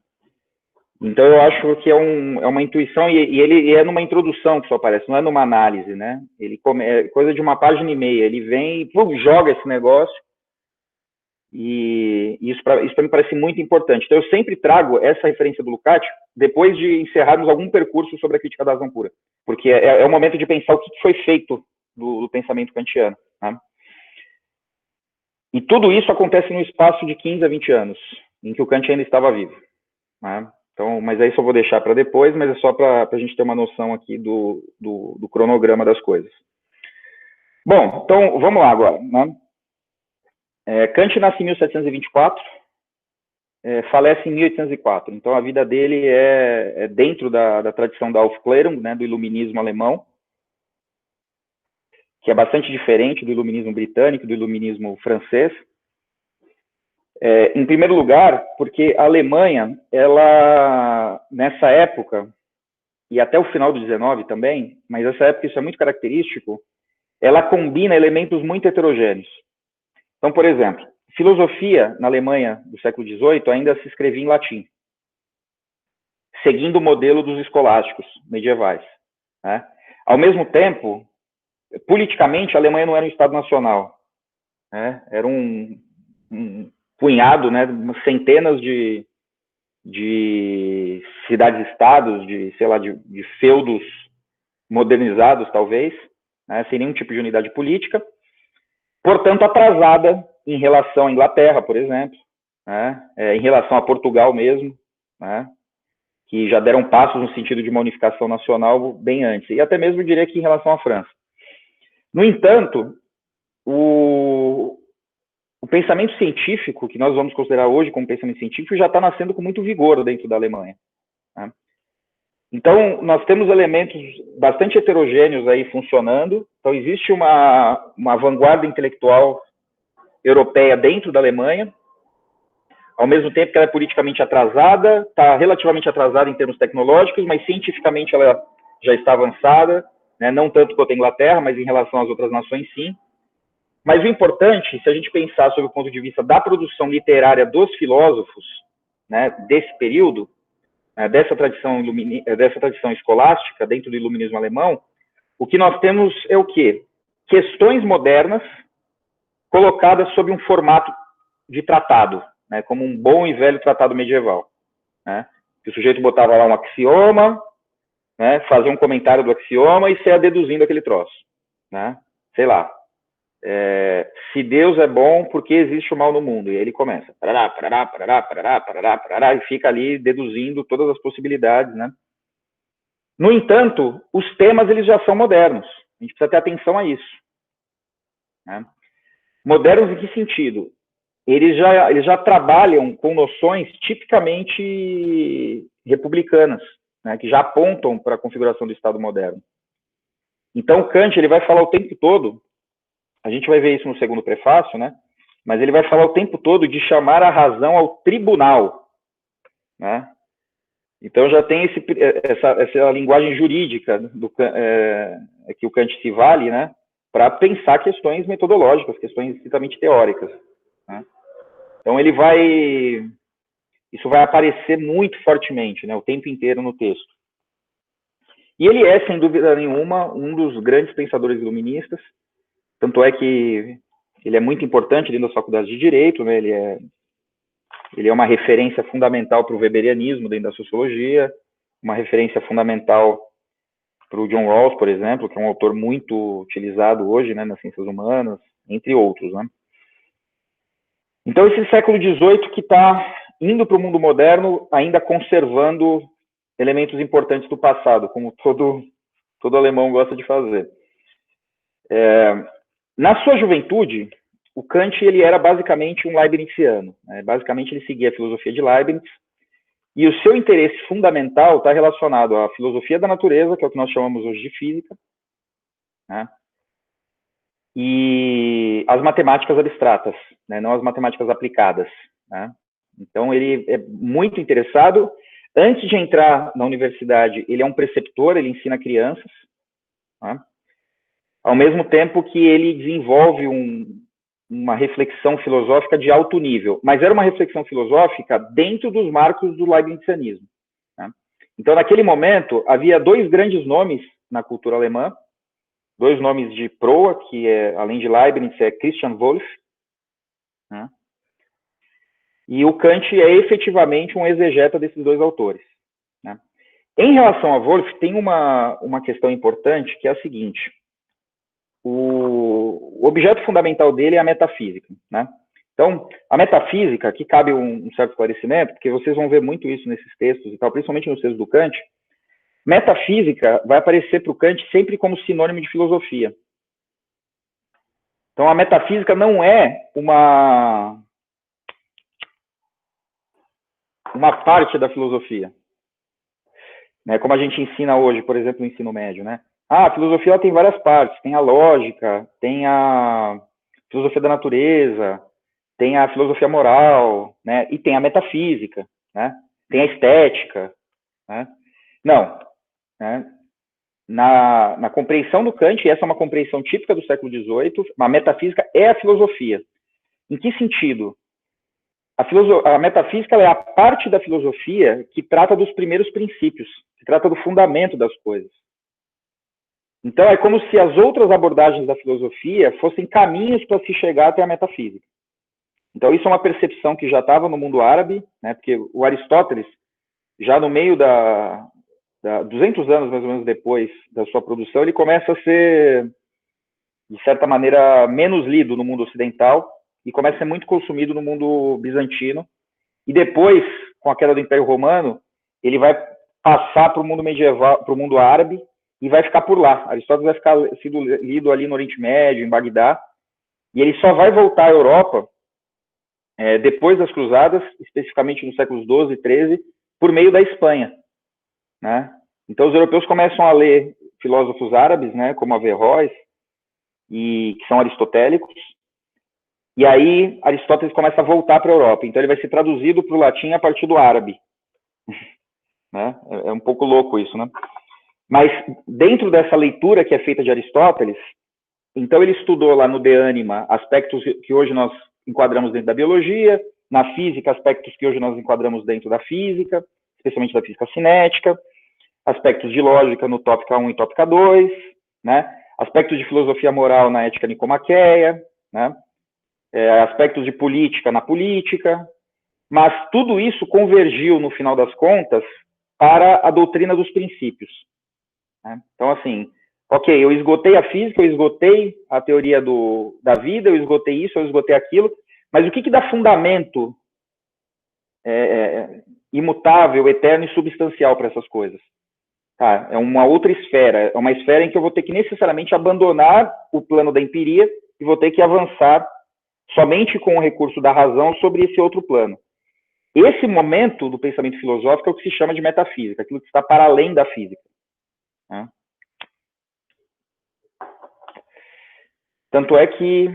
Então, eu acho que é uma intuição, e ele é numa introdução que só aparece, não é numa análise, né? É coisa de uma página e meia, ele vem e joga esse negócio, e isso para mim parece muito importante. Então, eu sempre trago essa referência do Lukács depois de encerrarmos algum percurso sobre a crítica da razão pura, porque é o momento de pensar o que foi feito do pensamento kantiano, né? E tudo isso acontece no espaço de 15 a 20 anos, em que o Kant ainda estava vivo, né? Então, mas aí só vou deixar para depois, mas é só para a gente ter uma noção aqui do cronograma das coisas. Bom, então vamos lá agora, né? Kant nasce em 1724, falece em 1804. Então a vida dele é dentro da tradição da Aufklärung, né, do iluminismo alemão, que é bastante diferente do iluminismo britânico, do iluminismo francês. Em primeiro lugar, porque a Alemanha, ela, nessa época, e até o final do 19 também, mas essa época isso é muito característico, ela combina elementos muito heterogêneos. Então, por exemplo, filosofia na Alemanha do século XVIII ainda se escrevia em latim, seguindo o modelo dos escolásticos medievais, né? Ao mesmo tempo, politicamente, a Alemanha não era um Estado nacional, né? Era um punhado, né, centenas de cidades-estados, sei lá, de feudos modernizados, talvez, né, sem nenhum tipo de unidade política, portanto, atrasada em relação à Inglaterra, por exemplo, né, em relação a Portugal mesmo, né, que já deram passos no sentido de uma unificação nacional bem antes, e até mesmo, eu diria que em relação à França. No entanto, o pensamento científico, que nós vamos considerar hoje como pensamento científico, já está nascendo com muito vigor dentro da Alemanha, né? Então, nós temos elementos bastante heterogêneos aí funcionando. Então, existe uma vanguarda intelectual europeia dentro da Alemanha, ao mesmo tempo que ela é politicamente atrasada, está relativamente atrasada em termos tecnológicos, mas cientificamente ela já está avançada, né? Não tanto quanto a Inglaterra, mas em relação às outras nações, sim. Mas o importante, se a gente pensar sob o ponto de vista da produção literária dos filósofos, né, desse período, dessa tradição escolástica dentro do iluminismo alemão, o que nós temos é o quê? Questões modernas colocadas sob um formato de tratado, né, como um bom e velho tratado medieval, né? O sujeito botava lá um axioma, né, fazia um comentário do axioma e saia deduzindo aquele troço, né? Sei lá, se Deus é bom, por que existe o mal no mundo? E aí ele começa, parará, parará, parará, parará, parará, parará, e fica ali deduzindo todas as possibilidades, né? No entanto, os temas eles já são modernos. A gente precisa ter atenção a isso, né? Modernos em que sentido? Eles já trabalham com noções tipicamente republicanas, né, que já apontam para a configuração do Estado moderno. Então, Kant ele vai falar o tempo todo, a gente vai ver isso no segundo prefácio, né? Mas ele vai falar o tempo todo de chamar a razão ao tribunal, né? Então já tem essa linguagem jurídica que o Kant se vale, né? Para pensar questões metodológicas, questões estritamente teóricas, né? Então isso vai aparecer muito fortemente, né? O tempo inteiro no texto. E ele é, sem dúvida nenhuma, um dos grandes pensadores iluministas. Tanto é que ele é muito importante dentro das faculdades de Direito, né? Ele é uma referência fundamental para o weberianismo dentro da sociologia, uma referência fundamental para o John Rawls, por exemplo, que é um autor muito utilizado hoje, né, nas ciências humanas, entre outros, né? Então, esse século XVIII que está indo para o mundo moderno, ainda conservando elementos importantes do passado, como todo alemão gosta de fazer. Na sua juventude, o Kant ele era basicamente um leibniziano, né? Basicamente ele seguia a filosofia de Leibniz, e o seu interesse fundamental está relacionado à filosofia da natureza, que é o que nós chamamos hoje de física, né? E as matemáticas abstratas, né? Não as matemáticas aplicadas, né? Então ele é muito interessado. Antes de entrar na universidade, ele é um preceptor, ele ensina crianças, né? Ao mesmo tempo que ele desenvolve uma reflexão filosófica de alto nível, mas era uma reflexão filosófica dentro dos marcos do leibnizianismo, né? Então, naquele momento, havia dois grandes nomes na cultura alemã, dois nomes de proa, que além de Leibniz, é Christian Wolff, né? E o Kant é efetivamente um exegeta desses dois autores, né? Em relação a Wolff, tem uma questão importante, que é a seguinte: o objeto fundamental dele é a metafísica, né? Então, a metafísica, aqui cabe um certo esclarecimento, porque vocês vão ver muito isso nesses textos e tal, principalmente nos textos do Kant. Metafísica vai aparecer para o Kant sempre como sinônimo de filosofia. Então, a metafísica não é uma parte da filosofia, né? Como a gente ensina hoje, por exemplo, no ensino médio, né? A filosofia ela tem várias partes, tem a lógica, tem a filosofia da natureza, tem a filosofia moral, né? E tem a metafísica, né? Tem a estética, né? Não. né, na compreensão do Kant, e essa é uma compreensão típica do século XVIII, a metafísica é a filosofia. Em que sentido? A metafísica é a parte da filosofia que trata dos primeiros princípios, que trata do fundamento das coisas. Então, é como se as outras abordagens da filosofia fossem caminhos para se chegar até a metafísica. Então, isso é uma percepção que já estava no mundo árabe, né, porque o Aristóteles, já no meio 200 anos, mais ou menos, depois da sua produção, ele começa a ser, de certa maneira, menos lido no mundo ocidental e começa a ser muito consumido no mundo bizantino. E depois, com a queda do Império Romano, ele vai passar para o mundo medieval, para o mundo árabe, e vai ficar por lá. Aristóteles vai ficar sendo lido ali no Oriente Médio, em Bagdá, e ele só vai voltar à Europa depois das Cruzadas, especificamente nos séculos XII e XIII, por meio da Espanha, né? Então os europeus começam a ler filósofos árabes, né, como Averroes, que são aristotélicos, e aí Aristóteles começa a voltar para a Europa. Então ele vai ser traduzido para o latim a partir do árabe. Né? É um pouco louco isso, né? Mas dentro dessa leitura que é feita de Aristóteles, então ele estudou lá no De Anima aspectos que hoje nós enquadramos dentro da biologia, na física aspectos que hoje nós enquadramos dentro da física, especialmente da física cinética, aspectos de lógica no Tópica 1 e Tópica 2, né? Aspectos de filosofia moral na ética nicomaqueia, né? Aspectos de política na política, mas tudo isso convergiu, no final das contas, para a doutrina dos princípios. Né? Então, assim, ok, eu esgotei a física, eu esgotei a teoria da vida, eu esgotei isso, eu esgotei aquilo, mas o que dá fundamento imutável, eterno e substancial para essas coisas? Tá, é uma outra esfera, é uma esfera em que eu vou ter que necessariamente abandonar o plano da empiria e vou ter que avançar somente com o recurso da razão sobre esse outro plano. Esse momento do pensamento filosófico é o que se chama de metafísica, aquilo que está para além da física. Né? Tanto é que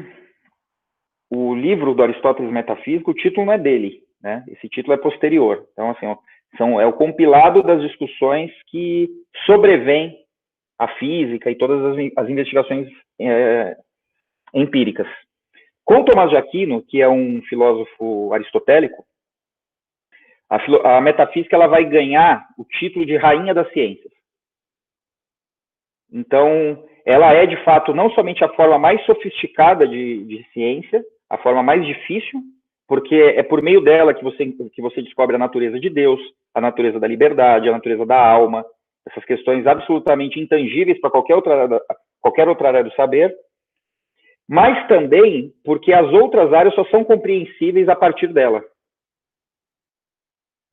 o livro do Aristóteles Metafísico, o título não é dele, né? Esse título é posterior. Então, assim, é o compilado das discussões que sobrevêm à física e todas as investigações empíricas. Com Tomás de Aquino, que é um filósofo aristotélico, a metafísica ela vai ganhar o título de rainha das ciências. Então, ela é, de fato, não somente a forma mais sofisticada de ciência, a forma mais difícil, porque é por meio dela que você descobre a natureza de Deus, a natureza da liberdade, a natureza da alma, essas questões absolutamente intangíveis para qualquer outra área do saber, mas também porque as outras áreas só são compreensíveis a partir dela.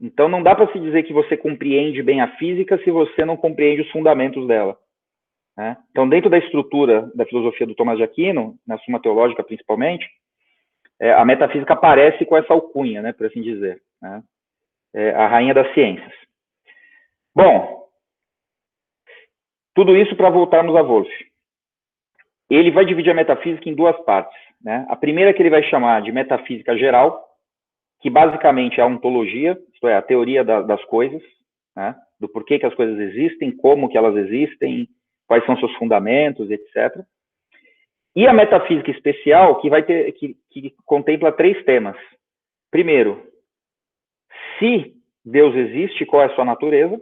Então, não dá para se dizer que você compreende bem a física se você não compreende os fundamentos dela. Né? Então, dentro da estrutura da filosofia do Tomás de Aquino, na Suma Teológica principalmente, a metafísica aparece com essa alcunha, né, por assim dizer, né? A rainha das ciências. Bom, tudo isso para voltarmos a Wolff. Ele vai dividir a metafísica em duas partes. Né? A primeira que ele vai chamar de metafísica geral, que basicamente é a ontologia, isto é, a teoria das coisas, né? Do porquê que as coisas existem, como que elas existem, quais são seus fundamentos, etc. E a metafísica especial, que contempla 3 temas. Primeiro, se Deus existe, qual é a sua natureza?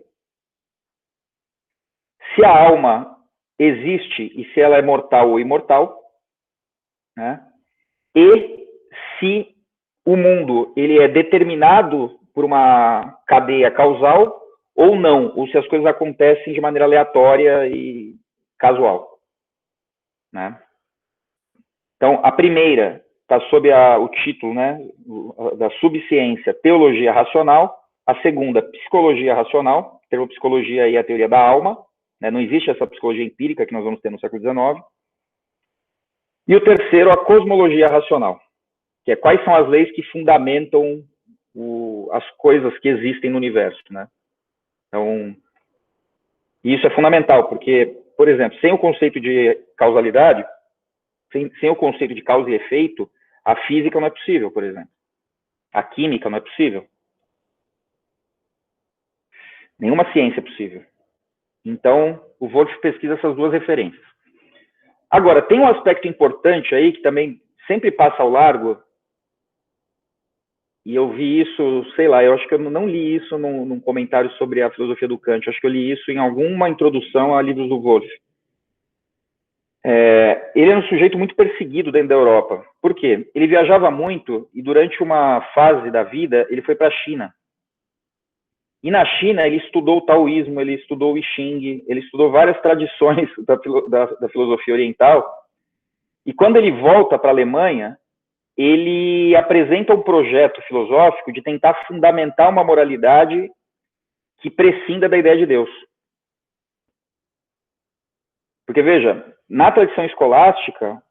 Se a alma existe e se ela é mortal ou imortal? Né? E se o mundo ele é determinado por uma cadeia causal ou não, ou se as coisas acontecem de maneira aleatória e casual. Né? Então, a primeira está sob o título, né, da subciência Teologia Racional, a segunda, Psicologia Racional, o termo psicologia aí é a teoria da alma, né, não existe essa psicologia empírica que nós vamos ter no século XIX, e o terceiro, a Cosmologia Racional, que é quais são as leis que fundamentam as coisas que existem no universo, né? Então, isso é fundamental, porque, por exemplo, sem o conceito de causalidade, sem o conceito de causa e efeito, a física não é possível, por exemplo. A química não é possível. Nenhuma ciência é possível. Então, o Wolff pesquisa essas duas referências. Agora, tem um aspecto importante aí que também sempre passa ao largo, e eu vi isso, sei lá, eu acho que eu não li isso num comentário sobre a filosofia do Kant, eu acho que eu li isso em alguma introdução a livros do Wolff. Ele é um sujeito muito perseguido dentro da Europa. Por quê? Ele viajava muito e durante uma fase da vida ele foi para a China. E na China ele estudou o taoísmo, ele estudou o I Ching, ele estudou várias tradições da filosofia oriental. E quando ele volta para a Alemanha, ele apresenta um projeto filosófico de tentar fundamentar uma moralidade que prescinda da ideia de Deus. Porque, veja, na tradição escolástica,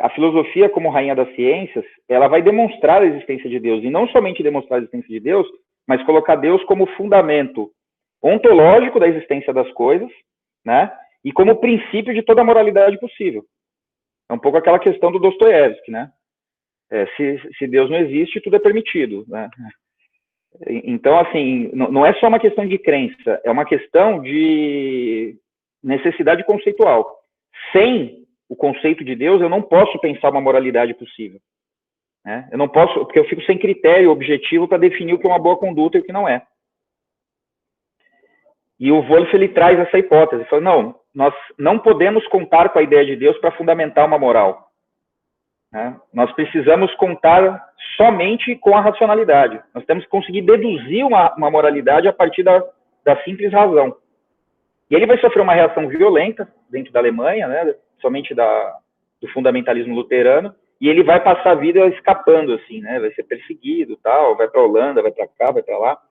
a filosofia como rainha das ciências, ela vai demonstrar a existência de Deus, e não somente demonstrar a existência de Deus, mas colocar Deus como fundamento ontológico da existência das coisas, né, e como princípio de toda a moralidade possível. É um pouco aquela questão do Dostoiévski, né? Se Deus não existe, tudo é permitido, né? Então, assim, não é só uma questão de crença, é uma questão de necessidade conceitual. Sem o conceito de Deus, eu não posso pensar uma moralidade possível, né? Eu não posso, porque eu fico sem critério objetivo para definir o que é uma boa conduta e o que não é. E o Wolff, ele traz essa hipótese, ele fala, não, nós não podemos contar com a ideia de Deus para fundamentar uma moral, né? Nós precisamos contar somente com a racionalidade. Nós temos que conseguir deduzir uma moralidade a partir da simples razão. E ele vai sofrer uma reação violenta dentro da Alemanha, né, somente do fundamentalismo luterano, e ele vai passar a vida escapando, assim, né, vai ser perseguido, tal, vai para a Holanda, vai para cá, vai para lá.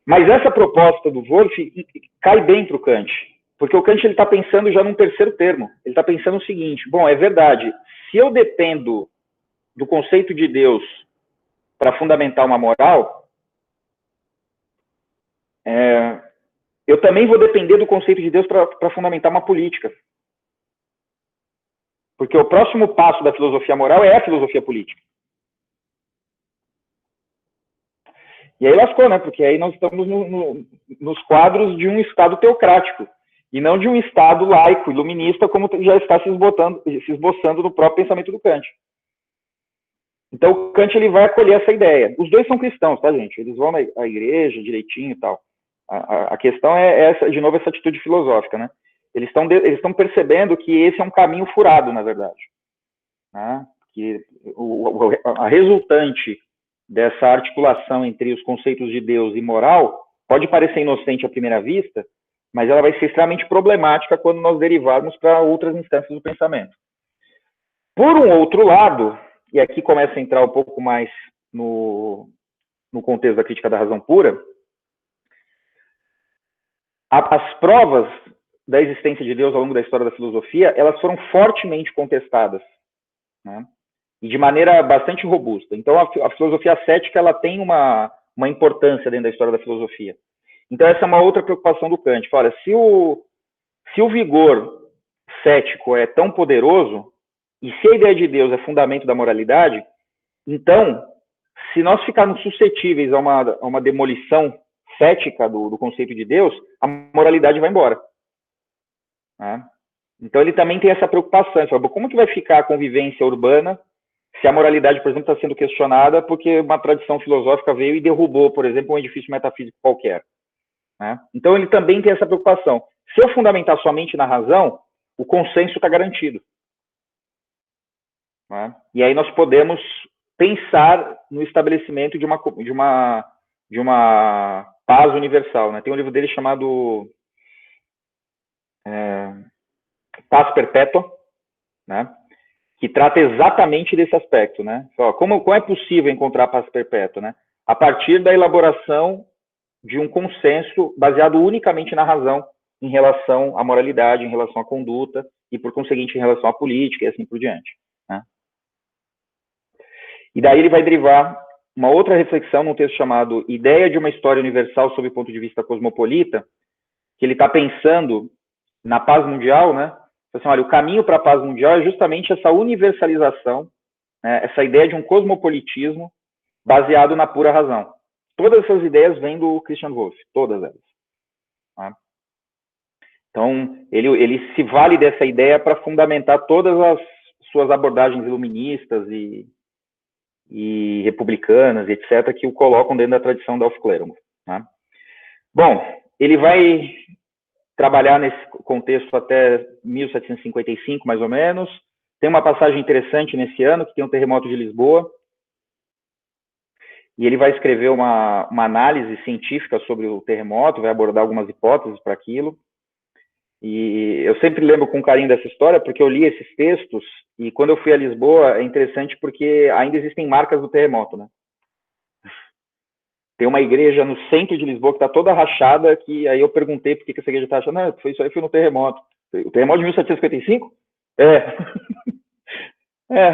Mas essa proposta do Wolff cai bem para o Kant, porque o Kant está pensando já num terceiro termo. Ele está pensando o seguinte, bom, é verdade, se eu dependo do conceito de Deus para fundamentar uma moral, eu também vou depender do conceito de Deus para fundamentar uma política. Porque o próximo passo da filosofia moral é a filosofia política. E aí lascou, né? Porque aí nós estamos nos quadros de um Estado teocrático, e não de um Estado laico, iluminista, como já está se esboçando no próprio pensamento do Kant. Então, o Kant ele vai acolher essa ideia. Os dois são cristãos, tá, gente? Eles vão à igreja direitinho e tal. A questão é, de novo, essa atitude filosófica, né? Eles estão percebendo que esse é um caminho furado, na verdade, né? Que a resultante dessa articulação entre os conceitos de Deus e moral pode parecer inocente à primeira vista, mas ela vai ser extremamente problemática quando nós derivarmos para outras instâncias do pensamento. Por um outro lado, e aqui começa a entrar um pouco mais no contexto da crítica da razão pura, as provas da existência de Deus ao longo da história da filosofia, elas foram fortemente contestadas, né? E de maneira bastante robusta. Então, a filosofia cética ela tem uma importância dentro da história da filosofia. Então, essa é uma outra preocupação do Kant. Olha, se o vigor cético é tão poderoso, e se a ideia de Deus é fundamento da moralidade, então, se nós ficarmos suscetíveis a uma demolição cética do conceito de Deus, a moralidade vai embora, né? Então, ele também tem essa preocupação. Ele fala, como que vai ficar a convivência urbana se a moralidade, por exemplo, está sendo questionada porque uma tradição filosófica veio e derrubou, por exemplo, um edifício metafísico qualquer, né? Então, ele também tem essa preocupação. Se eu fundamentar somente na razão, o consenso está garantido, né? E aí nós podemos pensar no estabelecimento de uma paz universal, né? Tem um livro dele chamado Paz Perpétua, né? Que trata exatamente desse aspecto, né? Como é possível encontrar a paz perpétua, né? A partir da elaboração de um consenso baseado unicamente na razão em relação à moralidade, em relação à conduta e, por conseguinte, em relação à política e assim por diante, né? E daí ele vai derivar uma outra reflexão num texto chamado Ideia de uma História Universal sob o ponto de vista cosmopolita, que ele está pensando na paz mundial, né? Assim, olha, o caminho para a paz mundial é justamente essa universalização, né, essa ideia de um cosmopolitismo baseado na pura razão. Todas essas ideias vêm do Christian Wolff, todas elas, né? Então, ele se vale dessa ideia para fundamentar todas as suas abordagens iluministas e republicanas, etc., que o colocam dentro da tradição da Aufklärung. Né? Bom, ele vai trabalhar nesse contexto até 1755, mais ou menos. Tem uma passagem interessante nesse ano, que tem o terremoto de Lisboa, e ele vai escrever uma análise científica sobre o terremoto, vai abordar algumas hipóteses para aquilo. E eu sempre lembro com carinho dessa história, porque eu li esses textos, e quando eu fui a Lisboa, é interessante porque ainda existem marcas do terremoto, né? Tem uma igreja no centro de Lisboa que está toda rachada, que aí eu perguntei por que essa igreja está rachada. Não, foi isso aí, foi no terremoto. O terremoto de 1755?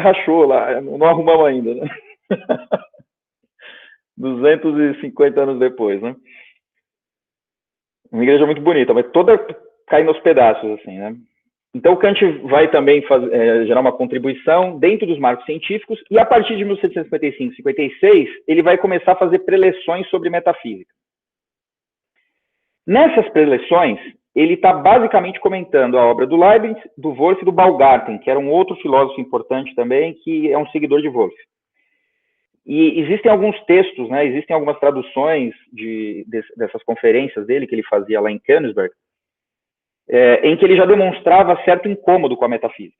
Rachou lá, não arrumamos ainda, né? 250 anos depois, né? Uma igreja muito bonita, mas toda caindo aos pedaços, assim, né? Então, o Kant vai também gerar uma contribuição dentro dos marcos científicos, e a partir de 1755, 56, ele vai começar a fazer preleções sobre metafísica. Nessas preleções, ele está basicamente comentando a obra do Leibniz, do Wolff e do Baumgarten, que era um outro filósofo importante também, que é um seguidor de Wolff. E existem alguns textos, né, existem algumas traduções dessas conferências dele, que ele fazia lá em Königsberg, em que ele já demonstrava certo incômodo com a metafísica.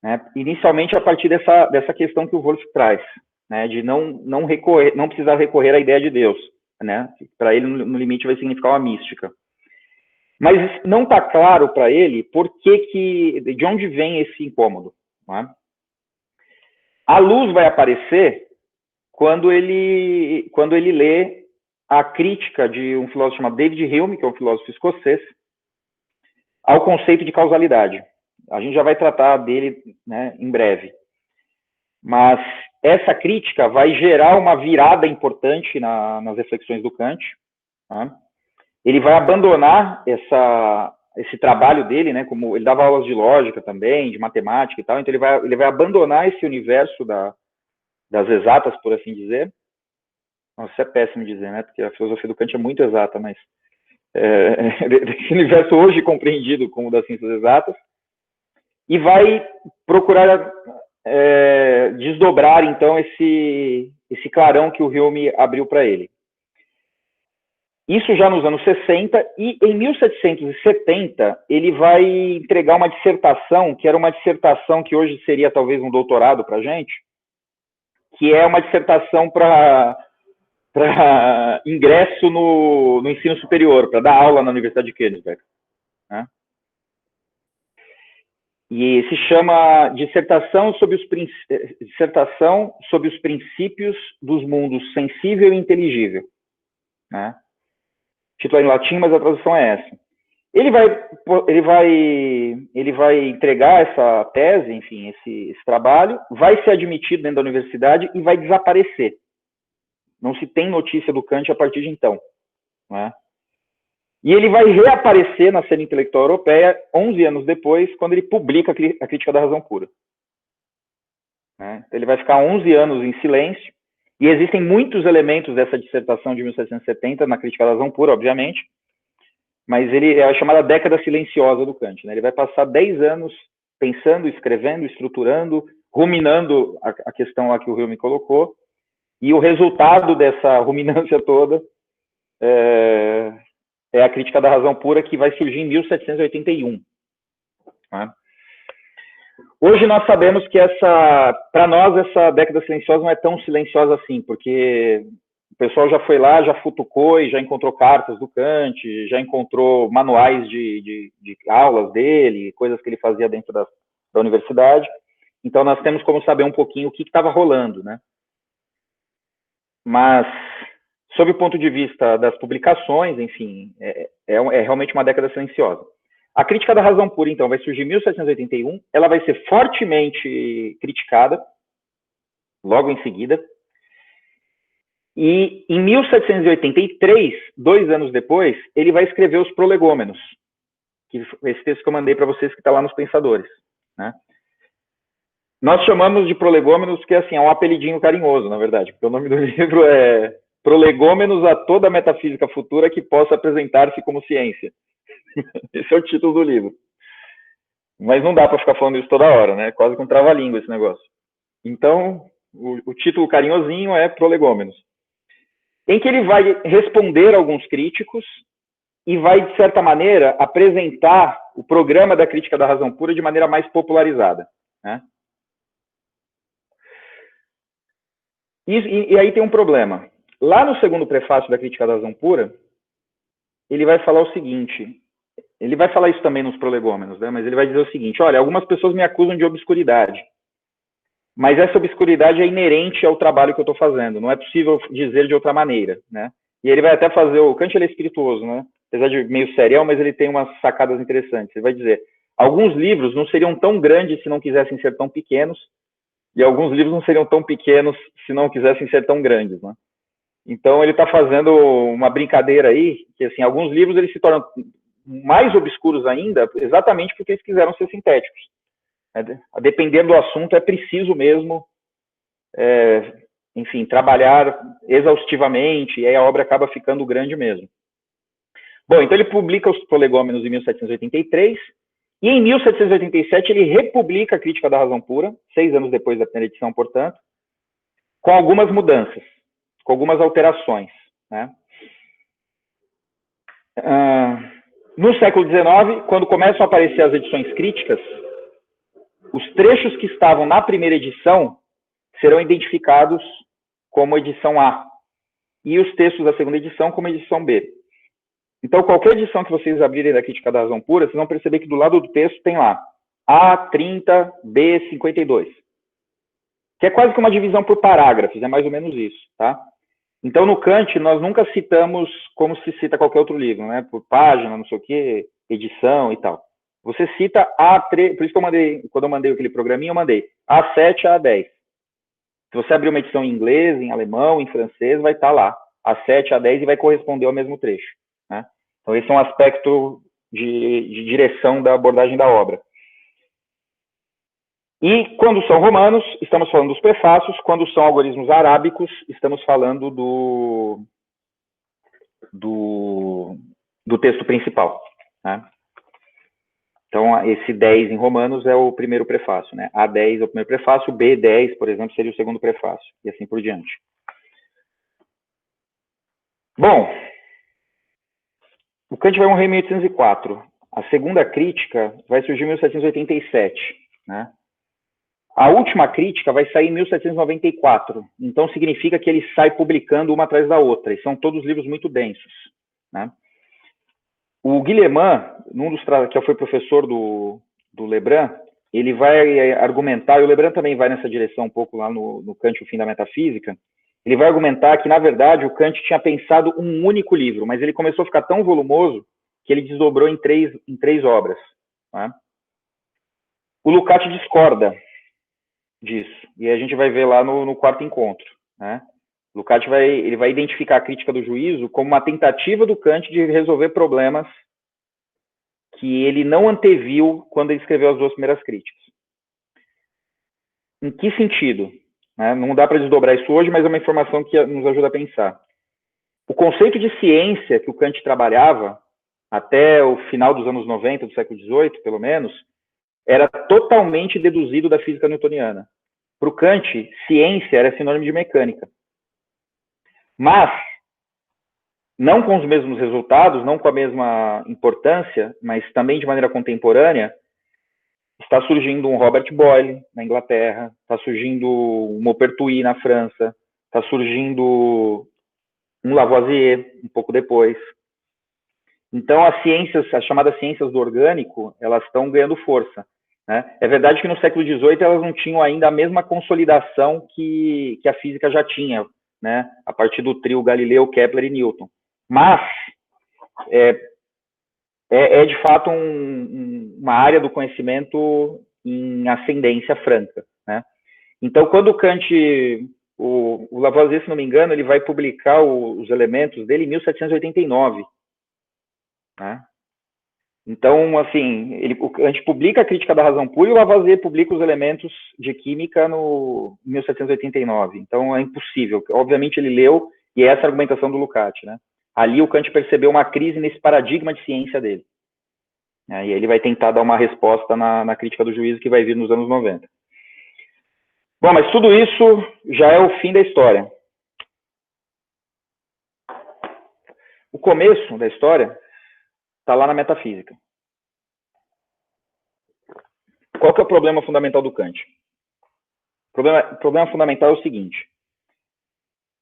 Né, inicialmente a partir dessa questão que o Wolff traz, né, de não precisar recorrer à ideia de Deus. Né? Para ele, no limite, vai significar uma mística. Mas não está claro para ele de onde vem esse incômodo. Né? A luz vai aparecer quando ele lê a crítica de um filósofo chamado David Hume, que é um filósofo escocês, ao conceito de causalidade. A gente já vai tratar dele, né, em breve. Mas essa crítica vai gerar uma virada importante nas reflexões do Kant. Tá? Ele vai abandonar esse trabalho dele, né, como ele dava aulas de lógica também, de matemática e tal, então ele vai abandonar esse universo das exatas, por assim dizer. Nossa, isso é péssimo dizer, né, porque a filosofia do Kant é muito exata, mas esse universo hoje compreendido como das ciências exatas, e vai procurar desdobrar, então, esse clarão que o Hume abriu para ele. Isso já nos anos 60, e em 1770 ele vai entregar uma dissertação, que era uma dissertação que hoje seria talvez um doutorado para a gente, que é uma dissertação para ingresso no ensino superior, para dar aula na Universidade de Königsberg. Né? E se chama Dissertação sobre os princípios dos mundos sensível e inteligível. Né? Título em latim, mas a tradução é essa. Ele vai entregar essa tese, enfim, esse trabalho, vai ser admitido dentro da universidade e vai desaparecer. Não se tem notícia do Kant a partir de então. Né? E ele vai reaparecer na cena intelectual europeia 11 anos depois, quando ele publica a Crítica da Razão Pura. Né? Ele vai ficar 11 anos em silêncio, e existem muitos elementos dessa dissertação de 1770 na Crítica da Razão Pura, obviamente, mas ele é a chamada década silenciosa do Kant. Né? Ele vai passar 10 anos pensando, escrevendo, estruturando, ruminando a questão lá que o Hume colocou, e o resultado dessa ruminância toda é a Crítica da Razão Pura, que vai surgir em 1781. Né? Hoje nós sabemos que para nós, essa década silenciosa não é tão silenciosa assim, porque o pessoal já foi lá, já futucou e já encontrou cartas do Kant, já encontrou manuais de aulas dele, coisas que ele fazia dentro da universidade. Então nós temos como saber um pouquinho o que estava rolando, né? Mas, sob o ponto de vista das publicações, enfim, é realmente uma década silenciosa. A Crítica da Razão Pura, então, vai surgir em 1781, ela vai ser fortemente criticada, logo em seguida, e em 1783, 2 anos depois, ele vai escrever os Prolegômenos, esse texto que eu mandei para vocês, que está lá nos Pensadores. Né? Nós chamamos de Prolegômenos, que assim, é um apelidinho carinhoso, na verdade, porque o nome do livro é prolegômenos a toda a metafísica futura que possa apresentar-se como ciência. Esse é o título do livro. Mas não dá para ficar falando isso toda hora, né? Quase que um trava-língua esse negócio. Então, o título carinhosinho é Prolegômenos, em que ele vai responder a alguns críticos e vai, de certa maneira, apresentar o programa da crítica da razão pura de maneira mais popularizada, né? E aí tem um problema. Lá no segundo prefácio da crítica da razão pura, ele vai falar o seguinte, ele vai falar isso também nos prolegômenos, né? Mas ele vai dizer o seguinte, olha, algumas pessoas me acusam de obscuridade, mas essa obscuridade é inerente ao trabalho que eu estou fazendo, não é possível dizer de outra maneira, né? E ele vai até fazer, o Kant ele é espirituoso, né? Apesar de meio serial, mas ele tem umas sacadas interessantes. Ele vai dizer, alguns livros não seriam tão grandes se não quisessem ser tão pequenos, e alguns livros não seriam tão pequenos se não quisessem ser tão grandes, né? Então ele está fazendo uma brincadeira aí, que assim, alguns livros eles se tornam mais obscuros ainda, exatamente porque eles quiseram ser sintéticos. Dependendo do assunto, é preciso mesmo, enfim, trabalhar exaustivamente, e aí a obra acaba ficando grande mesmo. Bom, então ele publica os prolegômenos em 1783, e em 1787 ele republica a Crítica da Razão Pura, 6 anos depois da primeira edição, portanto, com algumas mudanças, com algumas alterações, né? No século XIX, quando começam a aparecer as edições críticas, os trechos que estavam na primeira edição serão identificados como edição A, e os textos da segunda edição como edição B. Então, qualquer edição que vocês abrirem da Crítica da Razão Pura, vocês vão perceber que do lado do texto tem lá A30, B52, que é quase que uma divisão por parágrafos, é mais ou menos isso, tá? Então, no Kant, nós nunca citamos como se cita qualquer outro livro, né? Por página, não sei o quê, edição e tal. Você cita A3, por isso que eu mandei, quando eu mandei aquele programinha, eu mandei A7 a A10. Se você abrir uma edição em inglês, em alemão, em francês, vai estar lá, A7 a A10 e vai corresponder ao mesmo trecho, né? Então, esse é um aspecto de direção da abordagem da obra. E quando são romanos, estamos falando dos prefácios. Quando são algoritmos arábicos, estamos falando do texto principal, né? Então, esse 10 em romanos é o primeiro prefácio, né? A10 é o primeiro prefácio, B10, por exemplo, seria o segundo prefácio, e assim por diante. Bom, o Kant vai morrer em 1804. A segunda crítica vai surgir em 1787, né? A última crítica vai sair em 1794, então significa que ele sai publicando uma atrás da outra, e são todos livros muito densos, né? O Guilhermin, que foi professor do Lebrun, ele vai argumentar, e o Lebrun também vai nessa direção um pouco lá no Kant, o Fim da Metafísica, ele vai argumentar que, na verdade, o Kant tinha pensado um único livro, mas ele começou a ficar tão volumoso que ele desdobrou em três obras, né? O Lukács discorda disso, e a gente vai ver lá no quarto encontro, né? Lukács ele vai identificar a crítica do juízo como uma tentativa do Kant de resolver problemas que ele não anteviu quando ele escreveu as duas primeiras críticas. Em que sentido? Né? Não dá para desdobrar isso hoje, mas é uma informação que nos ajuda a pensar. O conceito de ciência que o Kant trabalhava, até o final dos anos 90, do século XVIII, pelo menos, era totalmente deduzido da física newtoniana. Para o Kant, ciência era sinônimo de mecânica. Mas, não com os mesmos resultados, não com a mesma importância, mas também de maneira contemporânea, está surgindo um Robert Boyle na Inglaterra, está surgindo um Maupertuis na França, está surgindo um Lavoisier um pouco depois. Então, as chamadas ciências do orgânico, elas estão ganhando força, né? É verdade que no século XVIII elas não tinham ainda a mesma consolidação que a física já tinha, né? A partir do trio Galileu, Kepler e Newton. Mas é de fato uma área do conhecimento em ascendência franca, né? Então, quando o Kant, o Lavoisier, se não me engano, ele vai publicar os elementos dele em 1789, né? Então, assim, a gente publica a Crítica da Razão Pura e o Lavoisier publica os elementos de química em 1789. Então, é impossível. Obviamente, ele leu E é essa a argumentação do Lukács, né? Ali o Kant percebeu uma crise nesse paradigma de ciência dele. E aí ele vai tentar dar uma resposta na crítica do juízo que vai vir nos anos 90. Bom, mas tudo isso já é o fim da história. O começo da história está lá na metafísica. Qual que é o problema fundamental do Kant? O problema fundamental é o seguinte.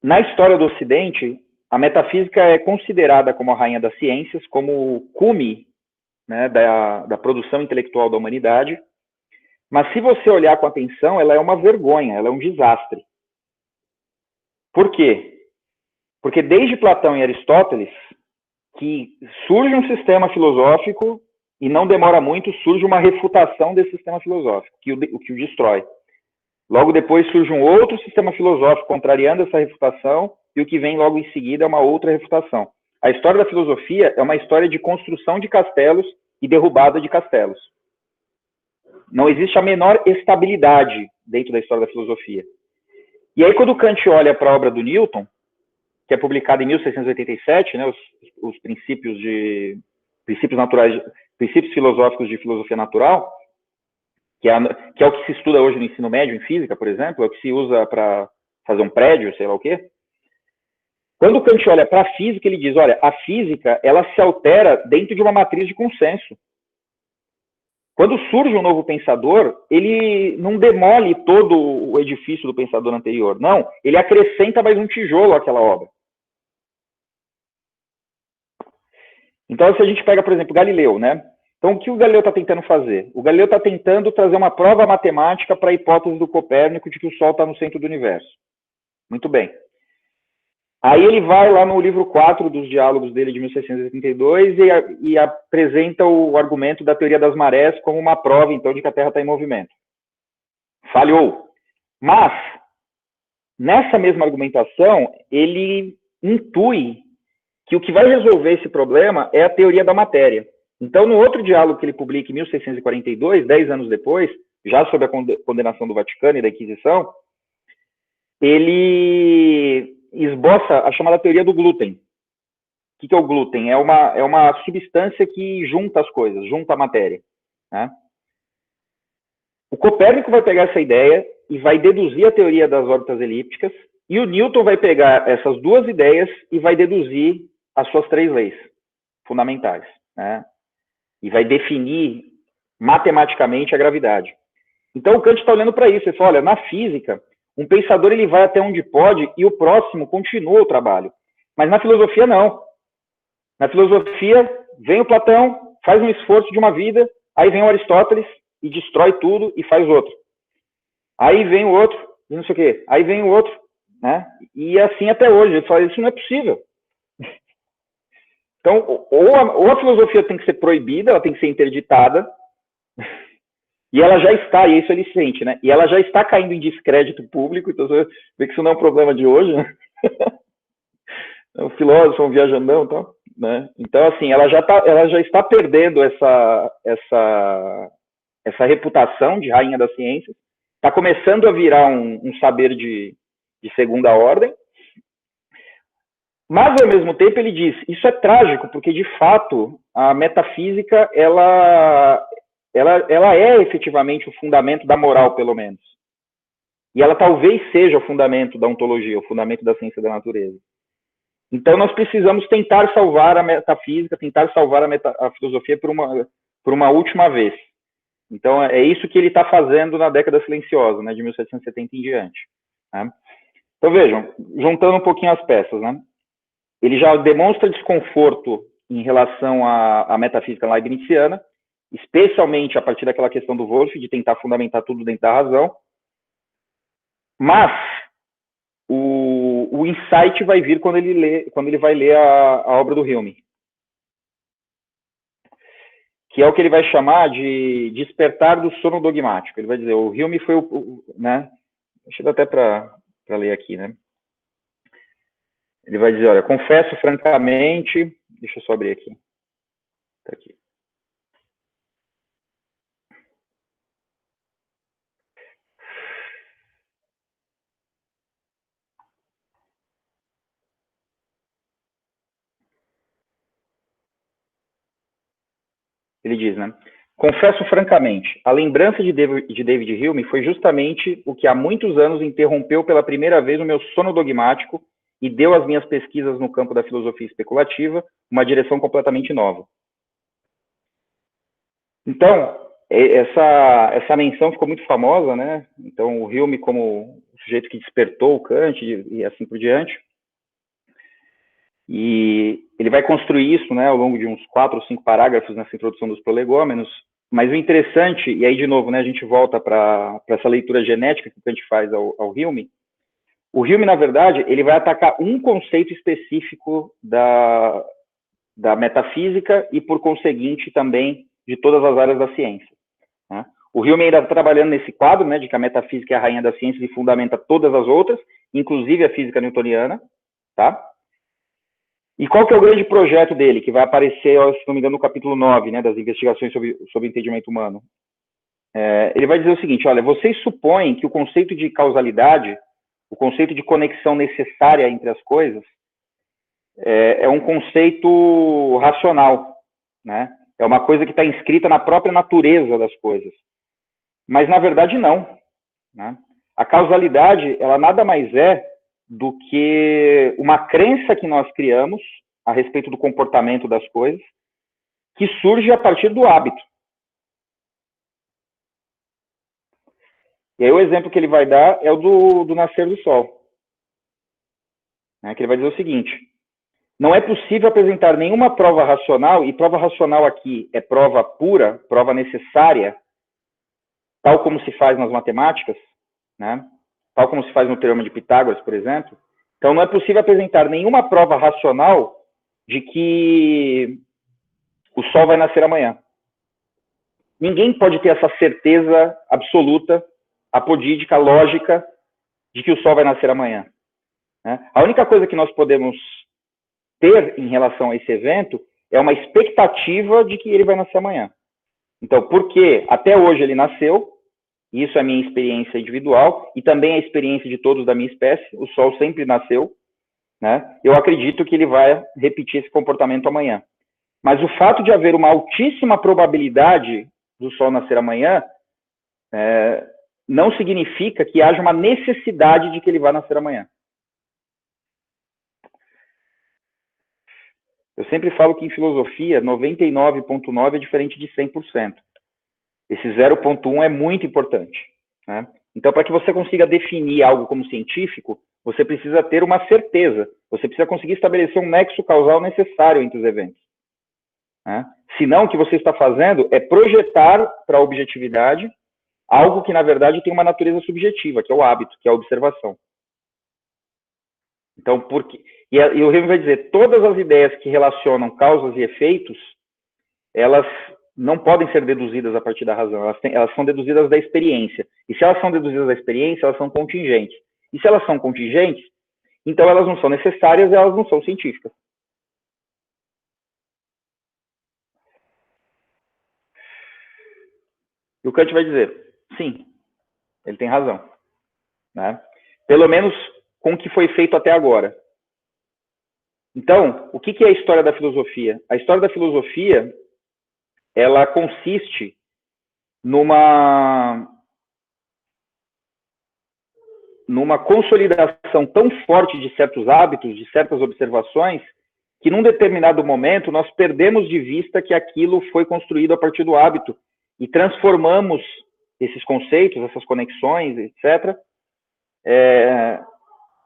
Na história do Ocidente, a metafísica é considerada como a rainha das ciências, como o cume, né, da produção intelectual da humanidade. Mas se você olhar com atenção, ela é uma vergonha, ela é um desastre. Por quê? Porque desde Platão e Aristóteles, que surge um sistema filosófico e não demora muito, surge uma refutação desse sistema filosófico, que o destrói. Logo depois surge um outro sistema filosófico contrariando essa refutação, e o que vem logo em seguida é uma outra refutação. A história da filosofia é uma história de construção de castelos e derrubada de castelos. Não existe a menor estabilidade dentro da história da filosofia. E aí, quando Kant olha para a obra do Newton, que é publicada em 1687, né, os princípios naturais, princípios filosóficos de filosofia natural, que é o que se estuda hoje no ensino médio em física, por exemplo, é o que se usa para fazer um prédio, sei lá o quê. Quando Kant olha para a física, ele diz, olha, a física ela se altera dentro de uma matriz de consenso. Quando surge um novo pensador, ele não demole todo o edifício do pensador anterior. Não, ele acrescenta mais um tijolo àquela obra. Então, se a gente pega, por exemplo, Galileu, né? Então, o que o Galileu está tentando fazer? O Galileu está tentando trazer uma prova matemática para a hipótese do Copérnico de que o Sol está no centro do universo. Muito bem. Aí ele vai lá no livro 4 dos diálogos dele de 1682 e apresenta o argumento da teoria das marés como uma prova, então, de que a Terra está em movimento. Falhou. Mas, nessa mesma argumentação, ele intui que o que vai resolver esse problema é a teoria da matéria. Então, no outro diálogo que ele publica em 1642, 10 anos depois, já sob a condenação do Vaticano e da Inquisição, ele esboça a chamada teoria do glúten. O que é o glúten? É uma substância que junta as coisas, junta a matéria. Né? O Copérnico vai pegar essa ideia e vai deduzir a teoria das órbitas elípticas, e o Newton vai pegar essas duas ideias e vai deduzir as suas 3 leis fundamentais. Né? E vai definir matematicamente a gravidade. Então o Kant está olhando para isso. Ele fala, olha, na física, um pensador ele vai até onde pode e o próximo continua o trabalho. Mas na filosofia, não. Na filosofia, vem o Platão, faz um esforço de uma vida, aí vem o Aristóteles e destrói tudo e faz outro. Aí vem o outro, e não sei o quê. Aí vem o outro, né? E assim até hoje. Ele fala, isso não é possível. Então, ou a filosofia tem que ser proibida, ela tem que ser interditada, e ela já está, e isso ele sente, né? E ela já está caindo em descrédito público, então você vê que isso não é um problema de hoje, né? É um filósofo, um viajandão, então, né? Então, assim, ela já está perdendo essa reputação de rainha das ciências, está começando a virar um saber de segunda ordem, mas, ao mesmo tempo, ele diz, isso é trágico, porque, de fato, a metafísica, ela é efetivamente o fundamento da moral, pelo menos. E ela talvez seja o fundamento da ontologia, o fundamento da ciência da natureza. Então, nós precisamos tentar salvar a metafísica, tentar salvar a filosofia por uma última vez. Então, é isso que ele está fazendo na década silenciosa, né, de 1770 em diante. Né? Então, vejam, juntando um pouquinho as peças, né? Ele já demonstra desconforto em relação à metafísica leibniziana, especialmente a partir daquela questão do Wolff, de tentar fundamentar tudo dentro da razão. Mas o insight vai vir quando ele vai ler a obra do Hume, que é o que ele vai chamar de despertar do sono dogmático. Ele vai dizer, o Hume foi né? Deixa eu até para ler aqui, né? Ele vai dizer, olha, confesso francamente, deixa eu só abrir aqui. Tá aqui. Ele diz, né? Confesso francamente, a lembrança de David Hume foi justamente o que há muitos anos interrompeu pela primeira vez o meu sono dogmático e deu às minhas pesquisas no campo da filosofia especulativa uma direção completamente nova. Então, essa menção ficou muito famosa, né? Então, o Hume como o sujeito que despertou o Kant e assim por diante. E ele vai construir isso, né, ao longo de uns 4 ou 5 parágrafos nessa introdução dos prolegômenos. Mas o interessante, e aí de novo, né, a gente volta para essa leitura genética que a gente faz ao Hume. O Hume, na verdade, ele vai atacar um conceito específico da metafísica e, por conseguinte, também de todas as áreas da ciência. Né? O Hume ainda está trabalhando nesse quadro, né, de que a metafísica é a rainha da ciência e fundamenta todas as outras, inclusive a física newtoniana, tá? E qual que é o grande projeto dele, que vai aparecer, se não me engano, no capítulo 9, né, das investigações sobre entendimento humano? Ele vai dizer o seguinte, olha, vocês supõem que o conceito de causalidade, o conceito de conexão necessária entre as coisas, é um conceito racional, né? É uma coisa que está inscrita na própria natureza das coisas. Mas, na verdade, não. Né? A causalidade, ela nada mais é do que uma crença que nós criamos a respeito do comportamento das coisas, que surge a partir do hábito. E aí o exemplo que ele vai dar é o do nascer do sol. Né? Que ele vai dizer o seguinte, não é possível apresentar nenhuma prova racional, e prova racional aqui é prova pura, prova necessária, tal como se faz nas matemáticas, né? Tal como se faz no Teorema de Pitágoras, por exemplo. Então, não é possível apresentar nenhuma prova racional de que o sol vai nascer amanhã. Ninguém pode ter essa certeza absoluta, apodídica, lógica, de que o sol vai nascer amanhã. Né? A única coisa que nós podemos ter em relação a esse evento é uma expectativa de que ele vai nascer amanhã. Então, porque até hoje ele nasceu, isso é a minha experiência individual e também a experiência de todos da minha espécie, o Sol sempre nasceu, né? Eu acredito que ele vai repetir esse comportamento amanhã. Mas o fato de haver uma altíssima probabilidade do Sol nascer amanhã não significa que haja uma necessidade de que ele vá nascer amanhã. Eu sempre falo que em filosofia, 99,9% é diferente de 100%. Esse 0,1 é muito importante. Né? Então, para que você consiga definir algo como científico, você precisa ter uma certeza. Você precisa conseguir estabelecer um nexo causal necessário entre os eventos. Né? Senão, o que você está fazendo é projetar para a objetividade algo que, na verdade, tem uma natureza subjetiva, que é o hábito, que é a observação. Então, e o Hume vai dizer, todas as ideias que relacionam causas e efeitos, elas não podem ser deduzidas a partir da razão, elas são deduzidas da experiência. E se elas são deduzidas da experiência, elas são contingentes. E se elas são contingentes, então elas não são necessárias e elas não são científicas. E o Kant vai dizer, sim, ele tem razão. Né? Pelo menos com o que foi feito até agora. Então, o que é a história da filosofia? A história da filosofia, ela consiste numa consolidação tão forte de certos hábitos, de certas observações, que num determinado momento nós perdemos de vista que aquilo foi construído a partir do hábito e transformamos esses conceitos, essas conexões, etc.,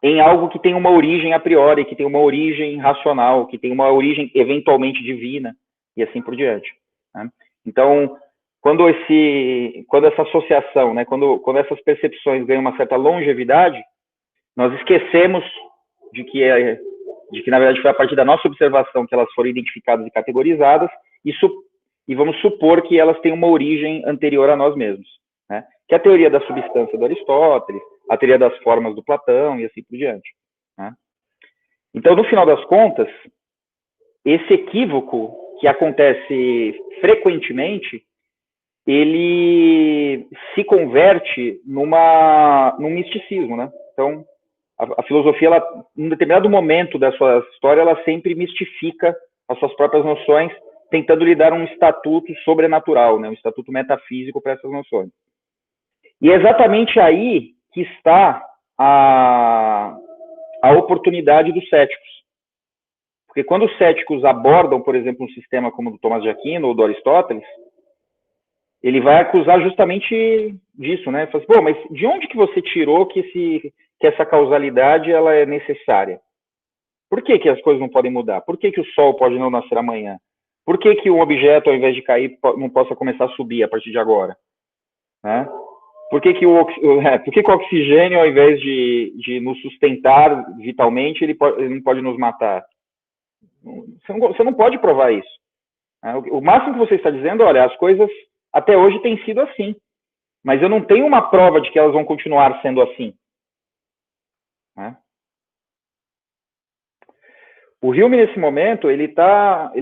em algo que tem uma origem a priori, que tem uma origem racional, que tem uma origem eventualmente divina, e assim por diante. Né? Então, quando essa associação, né, quando essas percepções ganham uma certa longevidade, nós esquecemos de que na verdade foi a partir da nossa observação que elas foram identificadas e categorizadas, e vamos supor que elas têm uma origem anterior a nós mesmos. Né? Que é a teoria da substância do Aristóteles, a teoria das formas do Platão e assim por diante. Né? Então, no final das contas, esse equívoco que acontece frequentemente, ele se converte num misticismo, né? Então, a filosofia, ela, em um determinado momento da sua história, ela sempre mistifica as suas próprias noções, tentando lhe dar um estatuto sobrenatural, né, um estatuto metafísico para essas noções. E é exatamente aí que está a oportunidade dos céticos. Porque quando os céticos abordam, por exemplo, um sistema como o do Tomás de Aquino ou do Aristóteles, ele vai acusar justamente disso, né? Fala assim, pô, mas de onde que você tirou que essa causalidade ela é necessária? Por que as coisas não podem mudar? Por que o Sol pode não nascer amanhã? Por que um objeto, ao invés de cair, não possa começar a subir a partir de agora? Né? Por que o oxigênio, ao invés de nos sustentar vitalmente, ele não pode nos matar? Você não pode provar isso. Né? O máximo que você está dizendo, olha, as coisas até hoje têm sido assim, mas eu não tenho uma prova de que elas vão continuar sendo assim. Né? O Hume, nesse momento, ele tá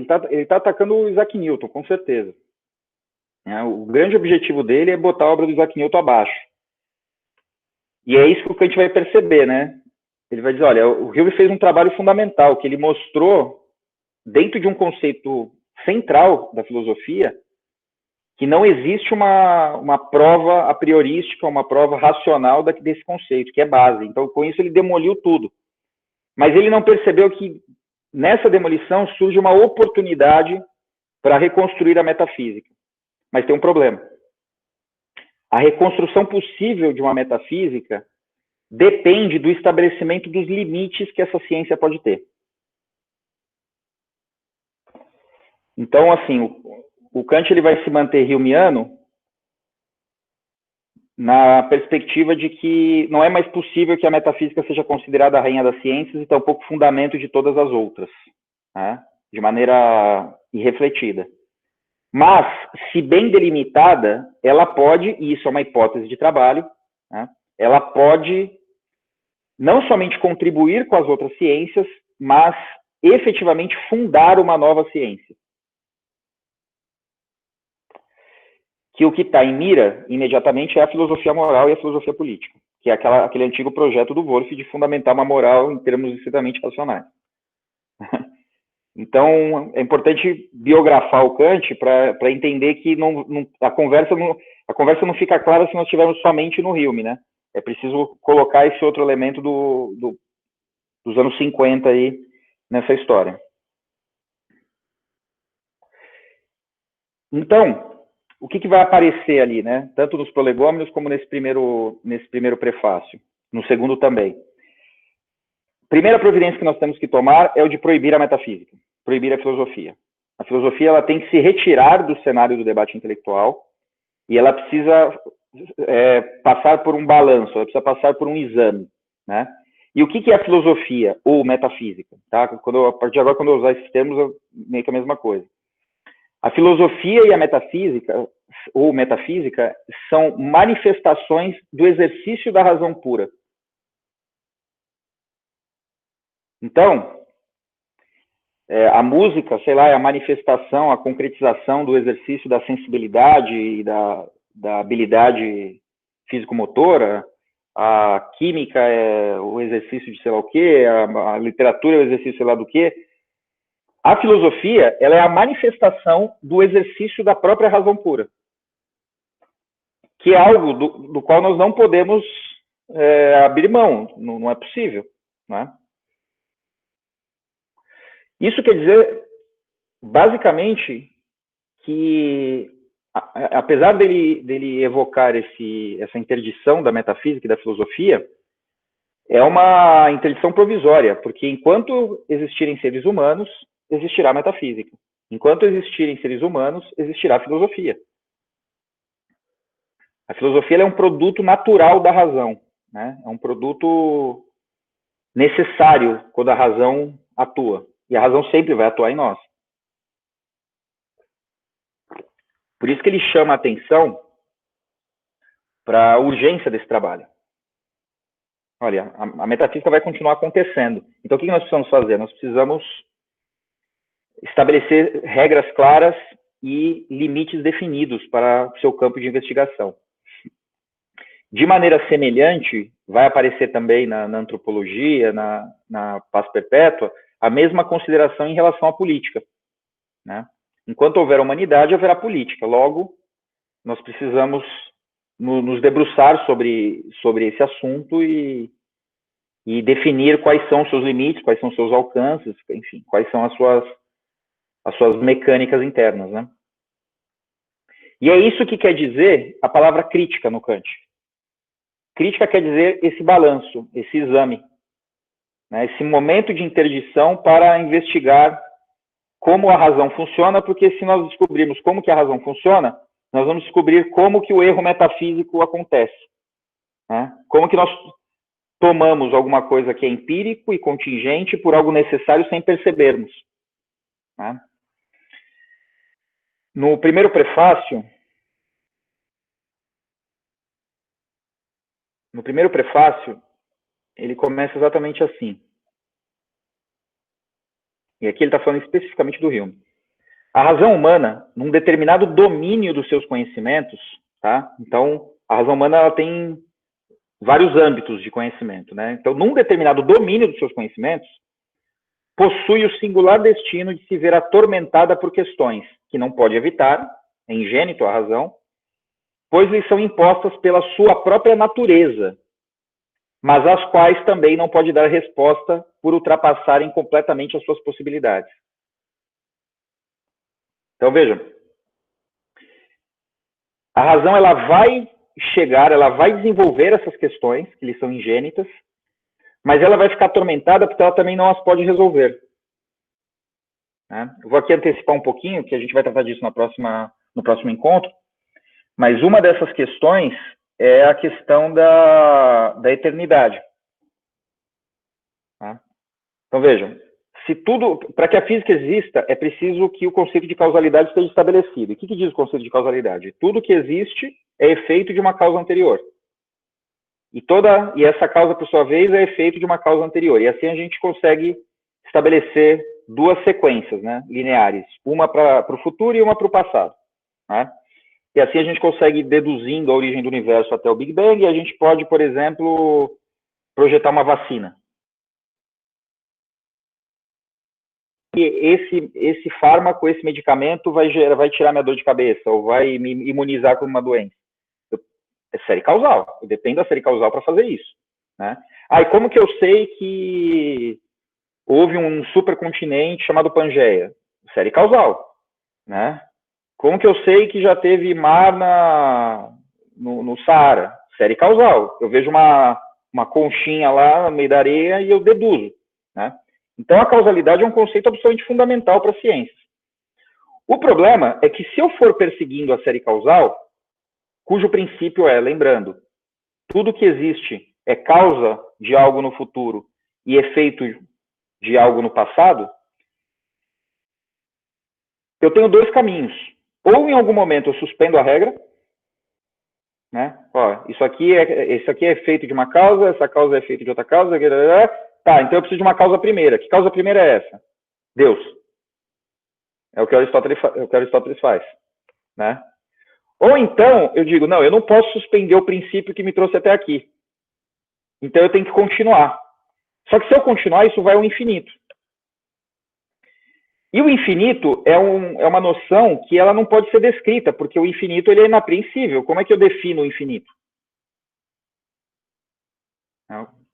atacando o Isaac Newton, com certeza. O grande objetivo dele é botar a obra do Isaac Newton abaixo. E é isso que o Kant vai perceber, né? Ele vai dizer, olha, o Hume fez um trabalho fundamental, que ele mostrou, dentro de um conceito central da filosofia, que não existe uma prova a priorística, uma prova racional desse conceito, que é base. Então, com isso, ele demoliu tudo. Mas ele não percebeu que, nessa demolição, surge uma oportunidade para reconstruir a metafísica. Mas tem um problema. A reconstrução possível de uma metafísica depende do estabelecimento dos limites que essa ciência pode ter. Então, assim, o Kant ele vai se manter humeano na perspectiva de que não é mais possível que a metafísica seja considerada a rainha das ciências e tampouco fundamento de todas as outras, né? De maneira irrefletida. Mas, se bem delimitada, ela pode, e isso é uma hipótese de trabalho, né? Ela pode não somente contribuir com as outras ciências, mas efetivamente fundar uma nova ciência. Que o que está em mira, imediatamente, é a filosofia moral e a filosofia política, que é aquele antigo projeto do Wolff de fundamentar uma moral em termos estritamente racionais. Então, é importante biografar o Kant para entender que a conversa não fica clara se nós estivermos somente no Hume, né? É preciso colocar esse outro elemento dos anos 50 aí nessa história. Então, o que vai aparecer ali, né? Tanto nos prolegômenos como nesse primeiro prefácio, no segundo também. Primeira providência que nós temos que tomar é o de proibir a metafísica, proibir a filosofia. A filosofia ela tem que se retirar do cenário do debate intelectual e ela precisa passar por um balanço, ela precisa passar por um exame, né? E o que é a filosofia ou metafísica? Tá? A partir de agora, quando eu usar esses termos, é meio que a mesma coisa. A filosofia e a metafísica, ou metafísica, são manifestações do exercício da razão pura. Então, a música, sei lá, é a manifestação, a concretização do exercício da sensibilidade e da habilidade físico-motora. A química é o exercício de sei lá o quê, a literatura é o exercício de sei lá do quê. A filosofia, ela é a manifestação do exercício da própria razão pura, que é algo do qual nós não podemos abrir mão, não é possível, né? Isso quer dizer, basicamente, que, apesar dele evocar essa interdição da metafísica e da filosofia, é uma interdição provisória, porque enquanto existirem seres humanos, existirá a metafísica. Enquanto existirem seres humanos, existirá a filosofia. A filosofia é um produto natural da razão, né? É um produto necessário quando a razão atua. E a razão sempre vai atuar em nós. Por isso que ele chama a atenção para a urgência desse trabalho. Olha, a metafísica vai continuar acontecendo. Então, o que nós precisamos fazer? Nós precisamos estabelecer regras claras e limites definidos para o seu campo de investigação. De maneira semelhante, vai aparecer também na antropologia, na paz perpétua, a mesma consideração em relação à política, né? Enquanto houver humanidade, haverá política. Logo, nós precisamos nos debruçar sobre esse assunto e definir quais são os seus limites, quais são os seus alcances, enfim, quais são as suas mecânicas internas, né? E é isso que quer dizer a palavra crítica no Kant. Crítica quer dizer esse balanço, esse exame, né? Esse momento de interdição para investigar como a razão funciona, porque se nós descobrirmos como que a razão funciona, nós vamos descobrir como que o erro metafísico acontece, né? Como que nós tomamos alguma coisa que é empírico e contingente por algo necessário sem percebermos, né? No primeiro prefácio, ele começa exatamente assim. E aqui ele está falando especificamente do Hume. A razão humana, num determinado domínio dos seus conhecimentos, tá? Então, a razão humana ela tem vários âmbitos de conhecimento, né? Então, num determinado domínio dos seus conhecimentos, possui o singular destino de se ver atormentada por questões que não pode evitar, é ingênito a razão, pois lhe são impostas pela sua própria natureza, mas às quais também não pode dar resposta por ultrapassarem completamente as suas possibilidades. Então, vejam, a razão ela vai desenvolver essas questões, que lhe são ingênitas, mas ela vai ficar atormentada porque ela também não as pode resolver, né? Eu vou aqui antecipar um pouquinho, que a gente vai tratar disso no próximo encontro, mas uma dessas questões é a questão da eternidade, tá? Então, vejam, para que a física exista, é preciso que o conceito de causalidade esteja estabelecido. E o que diz o conceito de causalidade? Tudo que existe é efeito de uma causa anterior. E essa causa, por sua vez, é efeito de uma causa anterior. E assim a gente consegue estabelecer duas sequências, né, lineares. Uma para o futuro e uma para o passado, né? E assim a gente consegue ir deduzindo a origem do universo até o Big Bang, e a gente pode, por exemplo, projetar uma vacina. E esse fármaco, esse medicamento vai tirar minha dor de cabeça, ou vai me imunizar com uma doença. É série causal. Eu dependo da série causal para fazer isso, né? E como que eu sei que houve um supercontinente chamado Pangeia? Série causal, né? Como que eu sei que já teve mar no Saara? Série causal. Eu vejo uma conchinha lá no meio da areia e eu deduzo, né? Então, a causalidade é um conceito absolutamente fundamental para a ciência. O problema é que se eu for perseguindo a série causal, cujo princípio é, lembrando, tudo que existe é causa de algo no futuro e efeito de algo no passado, eu tenho dois caminhos. Ou em algum momento eu suspendo a regra, né? Isso aqui é efeito de uma causa, essa causa é efeito de outra causa, tá, então eu preciso de uma causa primeira. Que causa primeira é essa? Deus. É o que Aristóteles faz, né? Ou então eu digo, não, eu não posso suspender o princípio que me trouxe até aqui. Então eu tenho que continuar. Só que se eu continuar, isso vai ao infinito. E o infinito é uma noção que ela não pode ser descrita, porque o infinito ele é inapreensível. Como é que eu defino o infinito?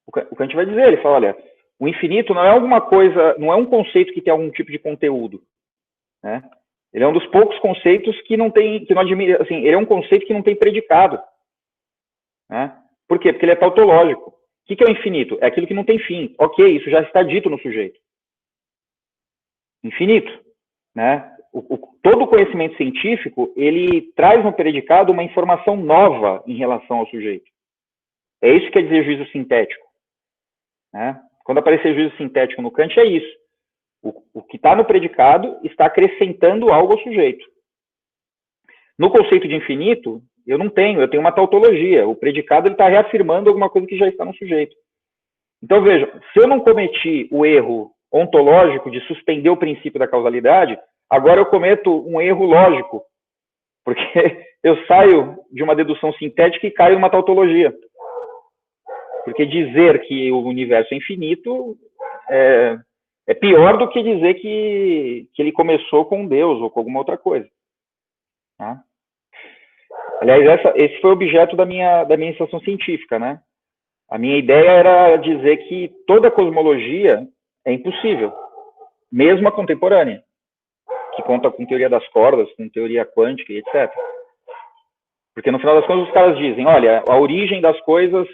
O Kant vai dizer, ele fala, olha, o infinito não é alguma coisa, não é um conceito que tem algum tipo de conteúdo, né? Ele é um dos poucos conceitos que não tem, assim, ele é um conceito que não tem predicado, né? Por quê? Porque ele é tautológico. O que é o infinito? É aquilo que não tem fim. Ok, isso já está dito no sujeito. Infinito, né? Todo conhecimento científico, ele traz no predicado uma informação nova em relação ao sujeito. É isso que quer dizer juízo sintético, né? Quando aparecer juízo sintético no Kant, é isso. O que está no predicado está acrescentando algo ao sujeito. No conceito de infinito, eu tenho uma tautologia. O predicado está reafirmando alguma coisa que já está no sujeito. Então, vejam, se eu não cometi o erro ontológico de suspender o princípio da causalidade, agora eu cometo um erro lógico, porque eu saio de uma dedução sintética e caio numa tautologia. Porque dizer que o universo é infinito é É pior do que dizer que ele começou com Deus ou com alguma outra coisa. Tá? Aliás, esse foi o objeto da minha iniciação científica, né? A minha ideia era dizer que toda cosmologia é impossível, mesmo a contemporânea, que conta com teoria das cordas, com teoria quântica e etc. Porque no final das contas os caras dizem, olha, a origem das coisas,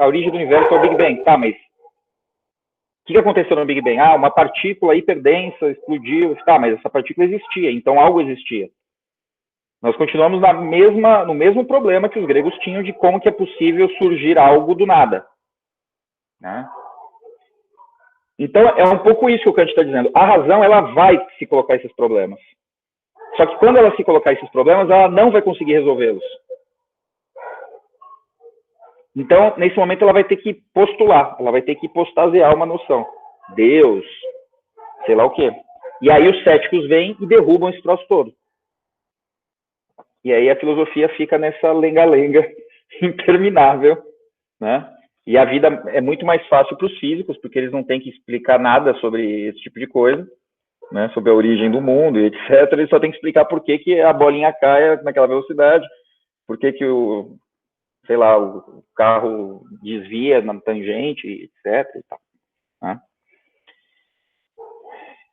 a origem do universo é o Big Bang. Tá, mas o que aconteceu no Big Bang? Ah, uma partícula hiperdensa explodiu. Tá, mas essa partícula existia, então algo existia. Nós continuamos no mesmo problema que os gregos tinham de como que é possível surgir algo do nada. Né? Então, é um pouco isso que o Kant está dizendo. A razão, ela vai se colocar esses problemas. Só que quando ela se colocar esses problemas, ela não vai conseguir resolvê-los. Então, nesse momento, ela vai ter que postular, ela vai ter que postasear uma noção. Deus, sei lá o quê. E aí os céticos vêm e derrubam esse troço todo. E aí a filosofia fica nessa lenga-lenga interminável, né? E a vida é muito mais fácil para os físicos, porque eles não têm que explicar nada sobre esse tipo de coisa, né? Sobre a origem do mundo e etc. Eles só têm que explicar por que a bolinha cai naquela velocidade, por que o carro desvia na tangente, etc. E tal, né?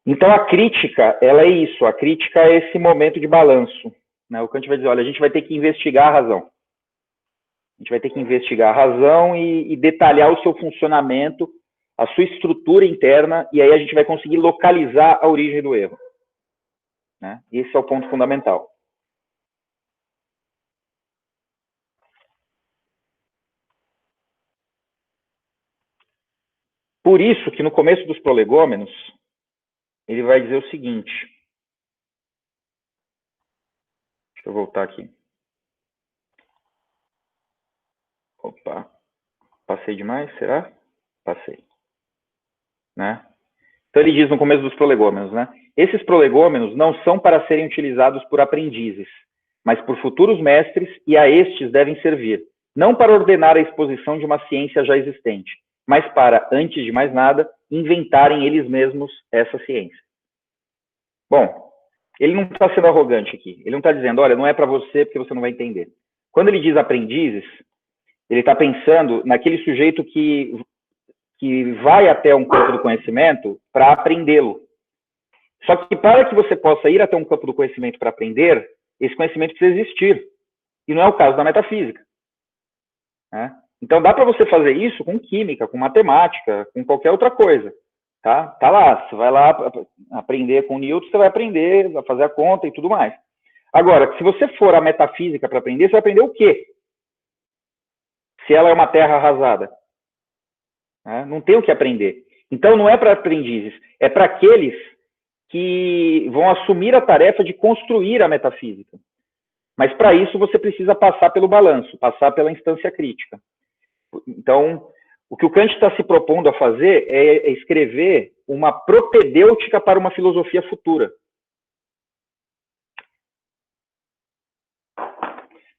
Então a crítica, ela é isso, a crítica é esse momento de balanço. Né? O Kant vai dizer, olha, a gente vai ter que investigar a razão. A gente vai ter que investigar a razão e detalhar o seu funcionamento, a sua estrutura interna, e aí a gente vai conseguir localizar a origem do erro. Né? Esse é o ponto fundamental. Por isso que no começo dos prolegômenos, ele vai dizer o seguinte. Deixa eu voltar aqui. Opa, passei demais, será? Passei. Né? Então ele diz no começo dos prolegômenos, né? Esses prolegômenos não são para serem utilizados por aprendizes, mas por futuros mestres, e a estes devem servir, não para ordenar a exposição de uma ciência já existente, mas para, antes de mais nada, inventarem eles mesmos essa ciência. Bom, ele não está sendo arrogante aqui. Ele não está dizendo, olha, não é para você porque você não vai entender. Quando ele diz aprendizes, ele está pensando naquele sujeito que vai até um campo do conhecimento para aprendê-lo. Só que para que você possa ir até um campo do conhecimento para aprender, esse conhecimento precisa existir. E não é o caso da metafísica. Né? Então dá para você fazer isso com química, com matemática, com qualquer outra coisa. Tá lá, você vai lá aprender com Newton, você vai aprender, vai fazer a conta e tudo mais. Agora, se você for à metafísica para aprender, você vai aprender o quê? Se ela é uma terra arrasada. Né? Não tem o que aprender. Então, não é para aprendizes, é para aqueles que vão assumir a tarefa de construir a metafísica. Mas, para isso, você precisa passar pelo balanço, passar pela instância crítica. Então, o que o Kant está se propondo a fazer é escrever uma propedêutica para uma filosofia futura.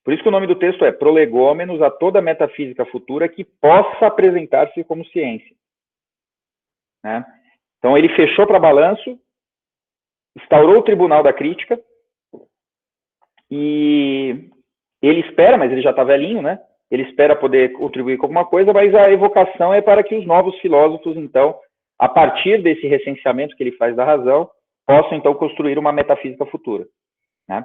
Por isso que o nome do texto é Prolegômenos a toda metafísica futura que possa apresentar-se como ciência. Né? Então ele fechou para balanço, instaurou o tribunal da crítica, e ele espera, mas ele já está velhinho, né? Ele espera poder contribuir com alguma coisa, mas a evocação é para que os novos filósofos, então, a partir desse recenseamento que ele faz da razão, possam, então, construir uma metafísica futura. Né?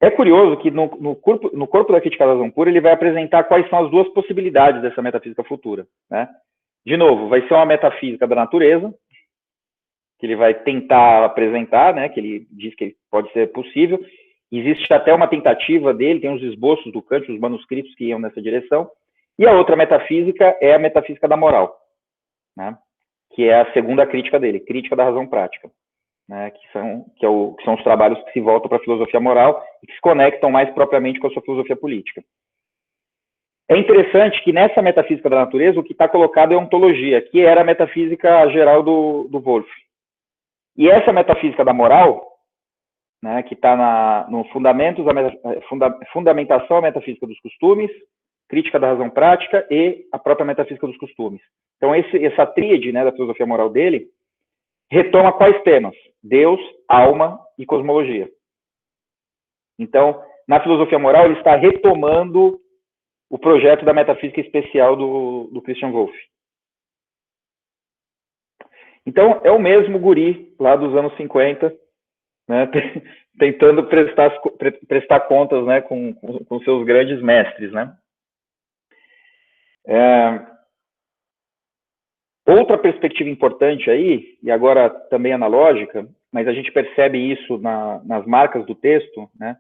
É curioso que no corpo da Crítica da Razão Pura ele vai apresentar quais são as duas possibilidades dessa metafísica futura. Né? De novo, vai ser uma metafísica da natureza, que ele vai tentar apresentar, né, que ele diz que pode ser possível. Existe até uma tentativa dele, tem uns esboços do Kant, os manuscritos que iam nessa direção. E a outra metafísica é a metafísica da moral, né, que é a segunda crítica dele, crítica da razão prática. Né, que são os trabalhos que se voltam para a filosofia moral e que se conectam mais propriamente com a sua filosofia política. É interessante que nessa metafísica da natureza o que está colocado é a ontologia, que era a metafísica geral do Wolff. E essa metafísica da moral, né, que está no Fundamentação à Metafísica dos Costumes, Crítica da Razão Prática e a própria Metafísica dos Costumes. Então essa tríade, né, da filosofia moral dele retoma quais temas? Deus, alma e cosmologia. Então, na filosofia moral, ele está retomando o projeto da metafísica especial do Christian Wolff. Então, é o mesmo guri lá dos anos 50, né, tentando prestar contas, né, com seus grandes mestres, né. Outra perspectiva importante aí, e agora também analógica, mas a gente percebe isso nas marcas do texto, né?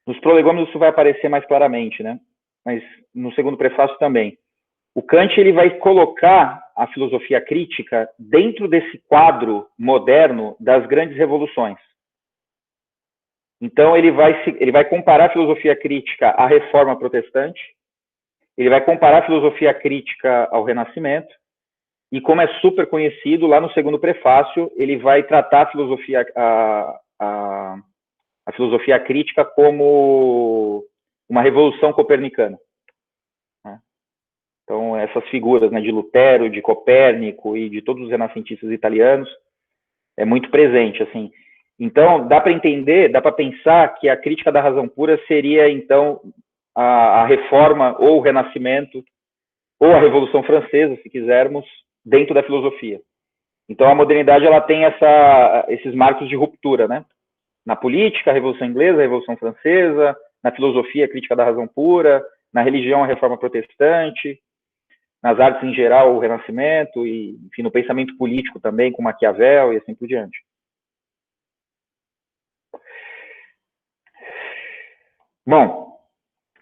Nos prolegômenos isso vai aparecer mais claramente, né? Mas no segundo prefácio também. O Kant ele vai colocar a filosofia crítica dentro desse quadro moderno das grandes revoluções. Então ele vai comparar a filosofia crítica à Reforma Protestante, ele vai comparar a filosofia crítica ao Renascimento, e como é super conhecido, lá no segundo prefácio, ele vai tratar a filosofia crítica como uma revolução copernicana. Então, essas figuras, né, de Lutero, de Copérnico e de todos os renascentistas italianos, é muito presente, assim. Então, dá para entender, dá para pensar que a crítica da razão pura seria, então, a reforma ou o renascimento, ou a Revolução Francesa, se quisermos, dentro da filosofia. Então, a modernidade ela tem esses marcos de ruptura, né? Na política, a Revolução Inglesa, a Revolução Francesa, na filosofia, a crítica da razão pura, na religião, a Reforma Protestante, nas artes em geral, o Renascimento, e, enfim, no pensamento político também, com Maquiavel e assim por diante. Bom,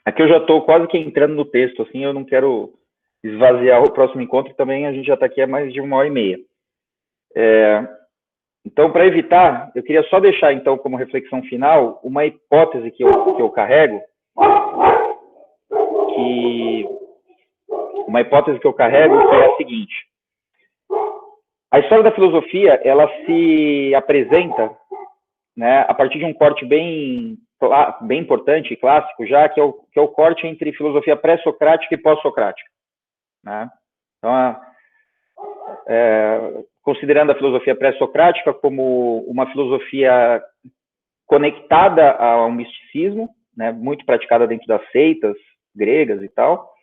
aqui eu já estou quase que entrando no texto, assim, eu não quero esvaziar o próximo encontro, também a gente já está aqui há mais de 1h30. Então, para evitar, eu queria só deixar, então, como reflexão final, uma hipótese que eu carrego, que é a seguinte: a história da filosofia, ela se apresenta, né, a partir de um corte bem importante e clássico, já que é o corte entre filosofia pré-socrática e pós-socrática, né? Então, considerando a filosofia pré-socrática como uma filosofia conectada a um misticismo, né, muito praticada dentro das seitas gregas e tal,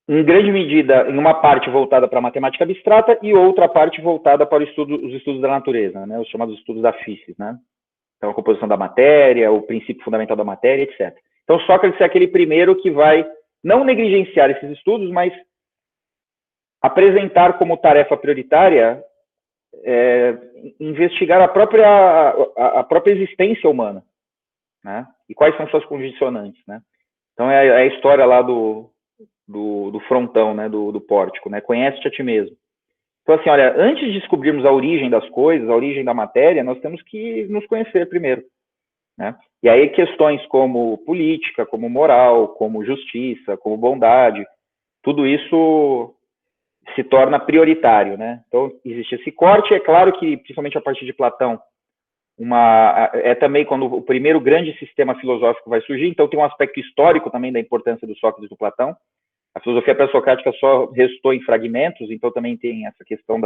em grande medida, em uma parte voltada para a matemática abstrata e outra parte voltada para os estudos da natureza, né, os chamados estudos da física, né? Então, a composição da matéria, o princípio fundamental da matéria, etc. Então, Sócrates é aquele primeiro que vai não negligenciar esses estudos, mas apresentar como tarefa prioritária investigar a própria existência humana, né? E quais são suas condicionantes, né? Então, é a história lá do frontão, né? Do pórtico, né? Conhece-te a ti mesmo. Então, assim, olha, antes de descobrirmos a origem das coisas, a origem da matéria, nós temos que nos conhecer primeiro, né? E aí questões como política, como moral, como justiça, como bondade, tudo isso se torna prioritário, né? Então, existe esse corte, é claro que, principalmente a partir de Platão, é também quando o primeiro grande sistema filosófico vai surgir, então tem um aspecto histórico também da importância do Sócrates e do Platão. A filosofia pré-socrática só restou em fragmentos, então também tem essa questão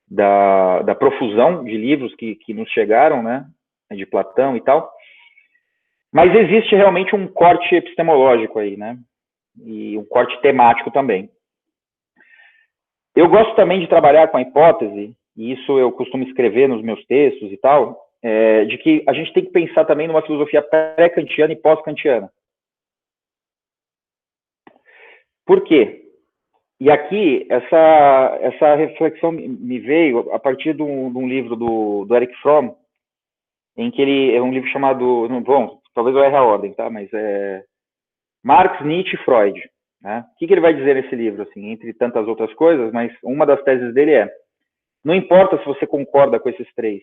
da profusão de livros que nos chegaram, né, de Platão e tal. Mas existe realmente um corte epistemológico aí, né, e um corte temático também. Eu gosto também de trabalhar com a hipótese, e isso eu costumo escrever nos meus textos e tal, de que a gente tem que pensar também numa filosofia pré-kantiana e pós-kantiana. Por quê? E aqui, essa reflexão me veio a partir de um livro do Erich Fromm, em que ele é um livro chamado, bom, talvez eu erre a ordem, tá? Mas é Marx, Nietzsche e Freud. Né? O que ele vai dizer nesse livro, assim, entre tantas outras coisas, mas uma das teses dele é: não importa se você concorda com esses três,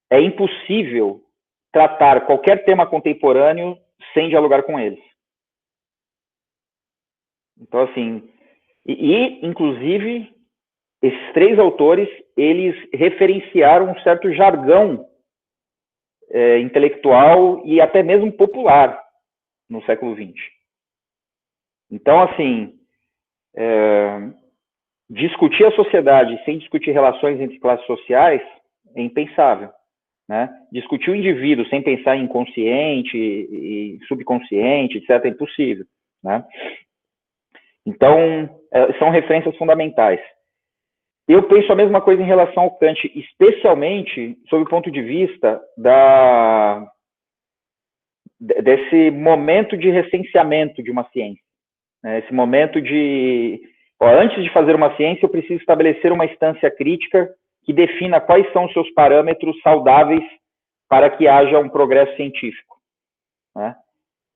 é impossível tratar qualquer tema contemporâneo sem dialogar com eles. Então, assim, inclusive, esses três autores, eles referenciaram um certo jargão intelectual e até mesmo popular no século XX. Então, assim, discutir a sociedade sem discutir relações entre classes sociais é impensável, né? Discutir o indivíduo sem pensar em consciente e subconsciente, etc., é impossível, né? Então, são referências fundamentais. Eu penso a mesma coisa em relação ao Kant, especialmente sob o ponto de vista desse momento de recenseamento de uma ciência, né? Esse momento de... antes de fazer uma ciência, eu preciso estabelecer uma instância crítica que defina quais são os seus parâmetros saudáveis para que haja um progresso científico, né?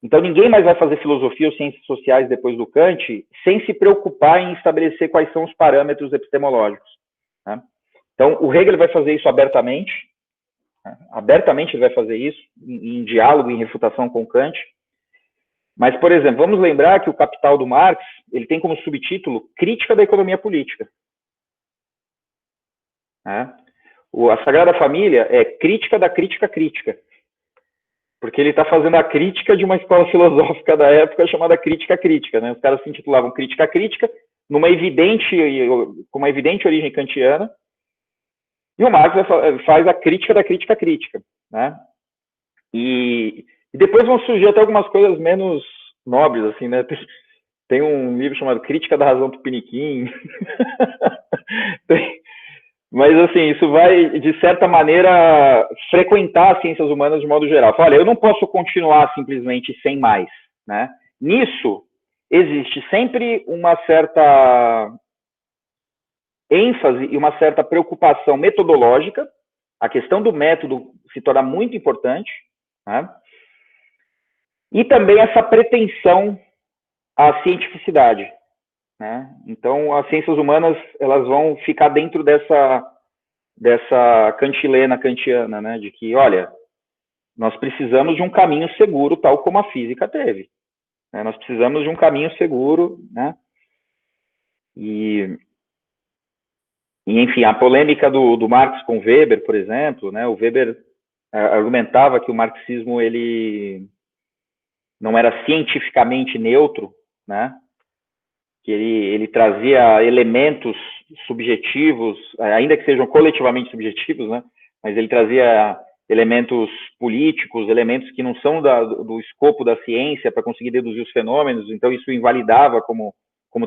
Então, ninguém mais vai fazer filosofia ou ciências sociais depois do Kant sem se preocupar em estabelecer quais são os parâmetros epistemológicos, né? Então, o Hegel vai fazer isso abertamente, né? Abertamente ele vai fazer isso, em diálogo, em refutação com Kant. Mas, por exemplo, vamos lembrar que o Capital do Marx, ele tem como subtítulo Crítica da Economia Política, né? A Sagrada Família é Crítica da Crítica Crítica, porque ele está fazendo a crítica de uma escola filosófica da época chamada Crítica Crítica, né? Os caras se intitulavam Crítica Crítica, com uma evidente origem kantiana, e o Marx faz a Crítica da Crítica Crítica, né? E depois vão surgir até algumas coisas menos nobres, assim, né? Tem um livro chamado Crítica da Razão Tupiniquim. Mas, assim, isso vai, de certa maneira, frequentar as ciências humanas de modo geral. Olha, eu não posso continuar simplesmente sem mais, né? Nisso, existe sempre uma certa ênfase e uma certa preocupação metodológica. A questão do método se torna muito importante, né? E também essa pretensão à cientificidade, né? Então, as ciências humanas, elas vão ficar dentro dessa cantilena kantiana, né? De que, olha, nós precisamos de um caminho seguro, tal como a física teve, né? Nós precisamos de um caminho seguro, né? E enfim, a polêmica do Marx com Weber, por exemplo, né? O Weber argumentava que o marxismo, ele não era cientificamente neutro, né? Que ele trazia elementos subjetivos, ainda que sejam coletivamente subjetivos, né? Mas ele trazia elementos políticos, elementos que não são do escopo da ciência para conseguir deduzir os fenômenos, então isso invalidava como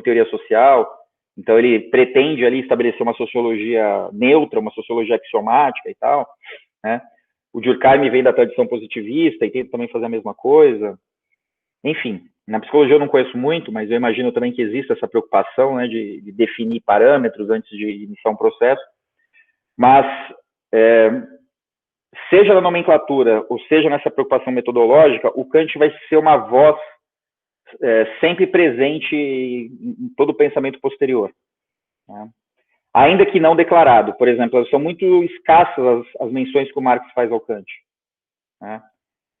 teoria social. Então ele pretende ali estabelecer uma sociologia neutra, uma sociologia axiomática e tal, né? O Durkheim vem da tradição positivista e tenta também fazer a mesma coisa. Enfim, na psicologia eu não conheço muito, mas eu imagino também que existe essa preocupação, né, de definir parâmetros antes de iniciar um processo. Mas, seja na nomenclatura, ou seja nessa preocupação metodológica, o Kant vai ser uma voz sempre presente em todo o pensamento posterior, né? Ainda que não declarado. Por exemplo, são muito escassas as menções que o Marx faz ao Kant, né?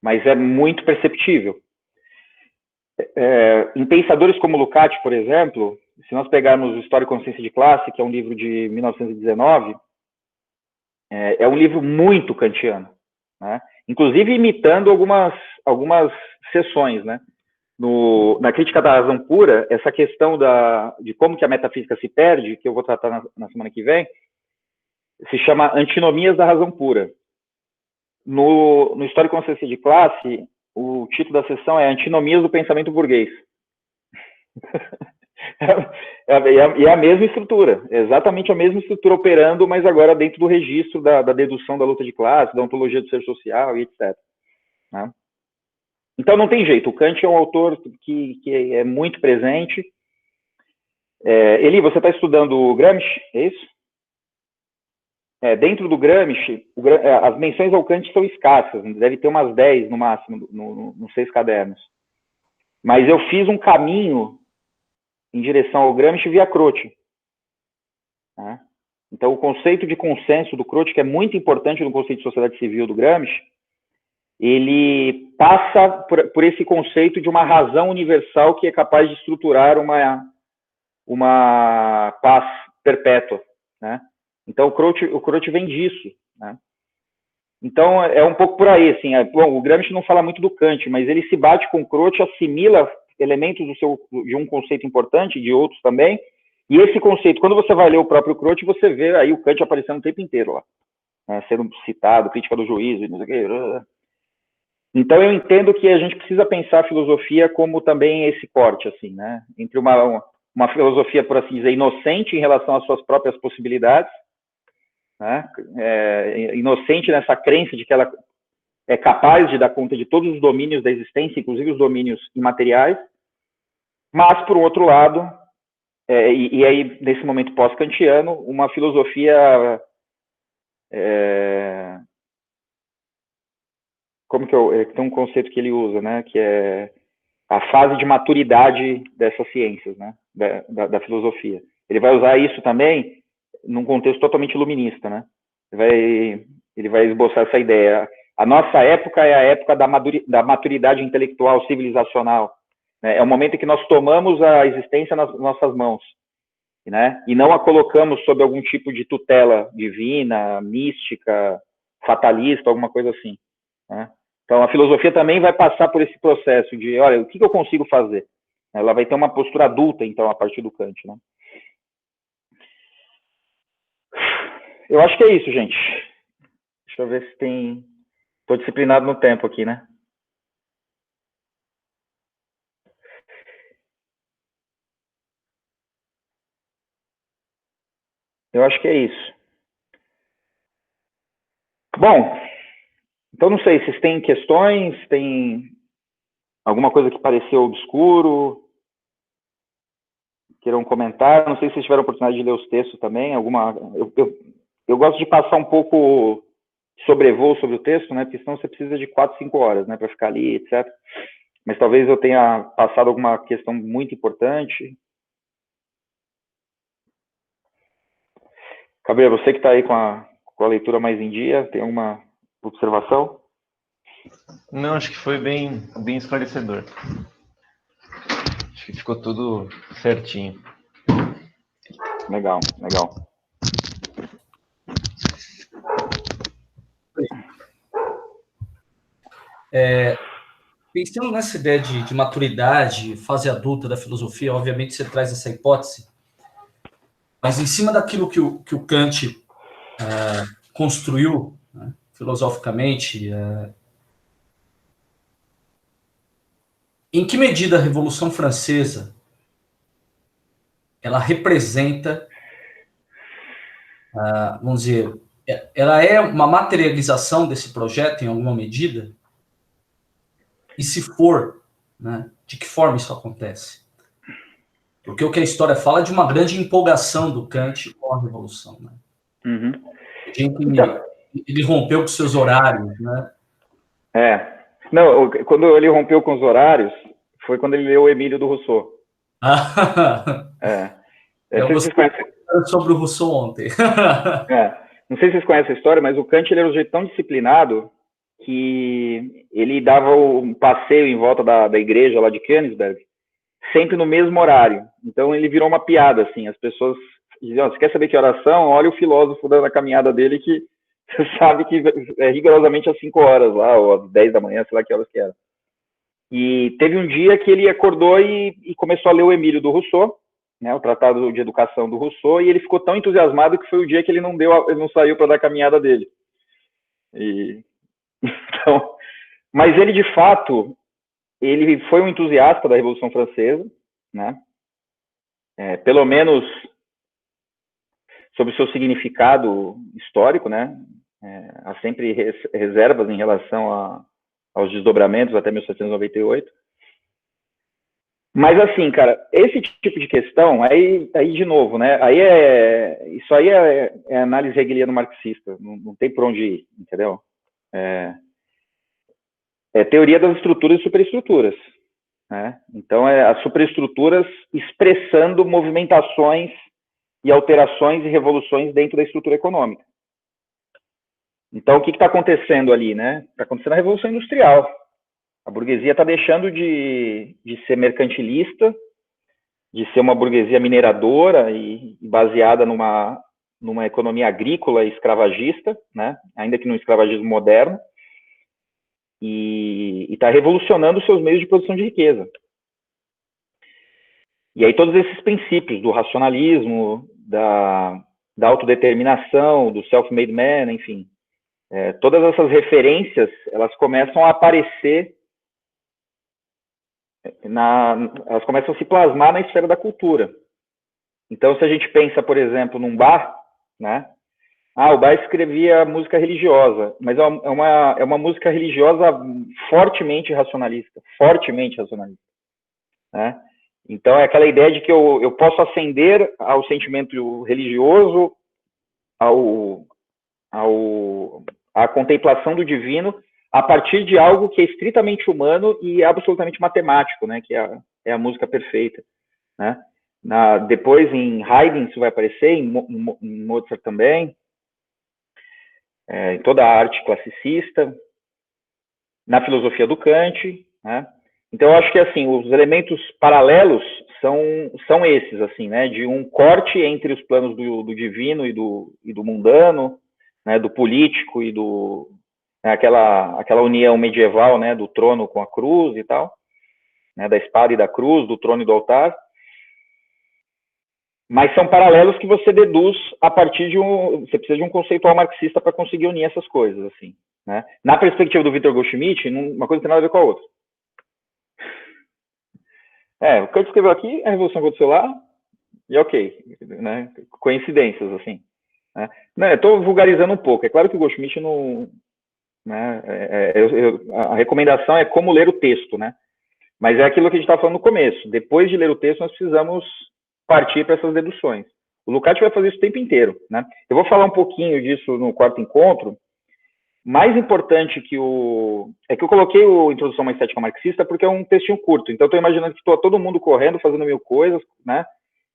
Mas é muito perceptível. Em pensadores como Lukács, por exemplo, se nós pegarmos História e Consciência de Classe, que é um livro de 1919, é um livro muito kantiano, né? Inclusive imitando algumas seções, né? Na Crítica da Razão Pura, essa questão de como que a metafísica se perde, que eu vou tratar na semana que vem, se chama Antinomias da Razão Pura. No História e Consciência de Classe, o título da sessão é Antinomias do Pensamento Burguês. E é a mesma estrutura, exatamente a mesma estrutura operando, mas agora dentro do registro da dedução da luta de classe, da ontologia do ser social e etc, né? Então não tem jeito, o Kant é um autor que é muito presente. Eli, você está estudando o Gramsci, é isso? Dentro do Gramsci, as menções ao Kant são escassas, deve ter umas 10 no máximo, nos 6 cadernos. Mas eu fiz um caminho em direção ao Gramsci via Croce, né? Então, o conceito de consenso do Croce, que é muito importante no conceito de sociedade civil do Gramsci, ele passa por esse conceito de uma razão universal que é capaz de estruturar uma paz perpétua, né? Então, o Croce vem disso, né? Então, é um pouco por aí, assim. Bom, o Gramsci não fala muito do Kant, mas ele se bate com o Croce, assimila elementos de um conceito importante, de outros também, E esse conceito, quando você vai ler o próprio Croce, você vê aí o Kant aparecendo o tempo inteiro lá, né, sendo citado, crítica do juízo, não sei o quê. Então eu entendo que a gente precisa pensar a filosofia como também esse corte, assim, né, entre uma filosofia, por assim dizer, inocente em relação às suas próprias possibilidades, né, inocente nessa crença de que ela é capaz de dar conta de todos os domínios da existência, inclusive os domínios imateriais, mas, por outro lado, e aí, nesse momento pós-kantiano, uma filosofia, como que tem um conceito que ele usa, né, que é a fase de maturidade dessas ciências, né, da filosofia. Ele vai usar isso também num contexto totalmente iluminista, né, ele vai esboçar essa ideia. A nossa época é a época da maturidade intelectual, civilizacional, né, é o momento em que nós tomamos a existência nas nossas mãos, né, e não a colocamos sob algum tipo de tutela divina, mística, fatalista, alguma coisa assim, né. Então, a filosofia também vai passar por esse processo de, olha, o que eu consigo fazer? Ela vai ter uma postura adulta, então, a partir do Kant, né? Eu acho que é isso, gente. Deixa eu ver se tem... Estou disciplinado no tempo aqui, né? Eu acho que é isso. Bom, então não sei, vocês têm questões, tem alguma coisa que pareceu obscuro, queiram comentar, não sei se vocês tiveram a oportunidade de ler os textos também, eu gosto de passar um pouco sobrevoo sobre o texto, né, porque senão você precisa de 4, 5 horas, né, para ficar ali, etc. Mas talvez eu tenha passado alguma questão muito importante. Gabriel, você que está aí com a leitura mais em dia, tem alguma observação? Não, acho que foi bem esclarecedor. Acho que ficou tudo certinho. Legal, legal. Pensando nessa ideia de maturidade, fase adulta da filosofia, obviamente você traz essa hipótese, mas em cima daquilo que o Kant construiu, né, filosoficamente, em que medida a Revolução Francesa ela representa, vamos dizer, ela é uma materialização desse projeto em alguma medida? E se for, né, de que forma isso acontece? Porque o que a história fala é de uma grande empolgação do Kant com a Revolução, né? Uhum. Então, ele rompeu com seus horários, né? Não, quando ele rompeu com os horários, foi quando ele leu o Emílio do Rousseau. Eu gostei sobre o Rousseau ontem. Não sei se vocês conhecem a história, mas o Kant ele era um jeito tão disciplinado que ele dava um passeio em volta da igreja lá de Königsberg, sempre no mesmo horário. Então ele virou uma piada, assim, as pessoas diziam, você quer saber que oração? Olha o filósofo da caminhada dele que você sabe que é rigorosamente às 5 horas lá, ou às 10 da manhã, sei lá que horas que era. E teve um dia que ele acordou e começou a ler o Emílio do Rousseau, né, o Tratado de Educação do Rousseau, e ele ficou tão entusiasmado que foi o dia que ele não saiu para dar a caminhada dele. Então, mas ele, de fato, ele foi um entusiasta da Revolução Francesa, né? Pelo menos sobre o seu significado histórico, né? Há sempre reservas em relação aos desdobramentos até 1798. Mas assim, cara, esse tipo de questão, aí de novo, né? Isso aí é análise hegeliana marxista, não tem por onde ir, entendeu? É teoria das estruturas e superestruturas, né? Então, as superestruturas expressando movimentações e alterações e revoluções dentro da estrutura econômica. Então, o que está acontecendo ali, né? Está acontecendo a Revolução Industrial. A burguesia está deixando de ser mercantilista, de ser uma burguesia mineradora e baseada numa economia agrícola e escravagista, né? Ainda que num escravagismo moderno, e está revolucionando os seus meios de produção de riqueza. E aí todos esses princípios do racionalismo, da autodeterminação, do self-made man, enfim, todas essas referências, elas começam a aparecer, elas começam a se plasmar na esfera da cultura. Então, se a gente pensa, por exemplo, num Bach, né? O Bach escrevia música religiosa, mas é uma música religiosa fortemente racionalista, né? Então, é aquela ideia de que eu posso ascender ao sentimento religioso, à contemplação do divino, a partir de algo que é estritamente humano e absolutamente matemático, né? Que é a música perfeita, né? Depois, em Haydn, isso vai aparecer, em Mozart também, em toda a arte classicista, na filosofia do Kant, né? Então, eu acho que, assim, os elementos paralelos são esses, assim, né? De um corte entre os planos do divino e do mundano, né? Do político e aquela união medieval, né? Do trono com a cruz e tal, né? Da espada e da cruz, do trono e do altar. Mas são paralelos que você deduz a partir você precisa de um conceitual marxista para conseguir unir essas coisas, assim, né? Na perspectiva do Victor Goldschmidt, uma coisa não tem nada a ver com a outra. O Kant escreveu aqui, a revolução aconteceu lá, e ok, né? Coincidências, assim, né? Não, eu estou vulgarizando um pouco. É claro que o Goldschmidt não, né? A recomendação é como ler o texto, né? Mas é aquilo que a gente estava falando no começo. Depois de ler o texto, nós precisamos partir para essas deduções. O Lukács vai fazer isso o tempo inteiro, né? Eu vou falar um pouquinho disso no quarto encontro. Mais importante é que eu coloquei o Introdução a uma Estética Marxista porque é um textinho curto. Então, eu estou imaginando que estou todo mundo correndo, fazendo mil coisas, né?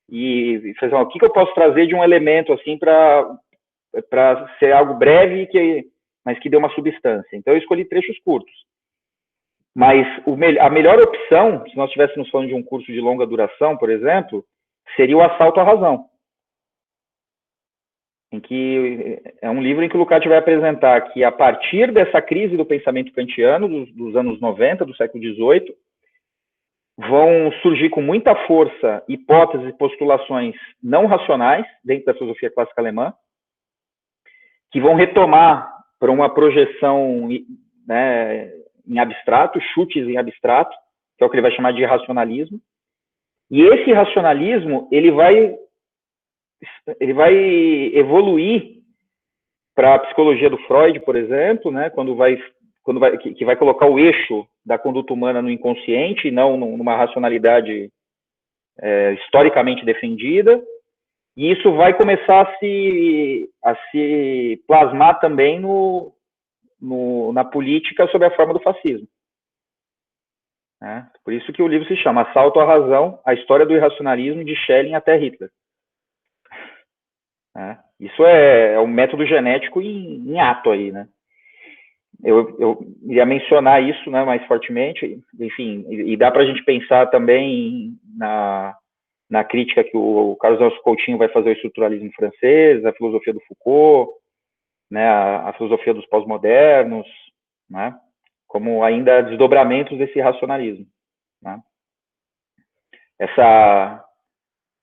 E fazendo, o que eu posso trazer de um elemento, assim, para ser algo breve, mas que dê uma substância. Então, eu escolhi trechos curtos. Mas a melhor opção, se nós estivéssemos falando de um curso de longa duração, por exemplo, seria o Assalto à Razão, em que é um livro em que o Lukács vai apresentar que, a partir dessa crise do pensamento kantiano, dos anos 90, do século XVIII, vão surgir com muita força hipóteses e postulações não racionais dentro da filosofia clássica alemã, que vão retomar para uma projeção, né, em abstrato, chutes em abstrato, que é o que ele vai chamar de irracionalismo. E esse racionalismo, ele vai evoluir para a psicologia do Freud, por exemplo, né, que vai colocar o eixo da conduta humana no inconsciente, e não numa racionalidade historicamente defendida. E isso vai começar a se plasmar também na política sob a forma do fascismo. Por isso que o livro se chama Assalto à Razão, a história do irracionalismo de Schelling até Hitler. Isso é um método genético em ato aí, né? Eu ia mencionar isso, né, mais fortemente, enfim, e dá para a gente pensar também na crítica que o Carlos Nelson Coutinho vai fazer ao estruturalismo francês, a filosofia do Foucault, né, a filosofia dos pós-modernos, né, como ainda desdobramentos desse racionalismo, né?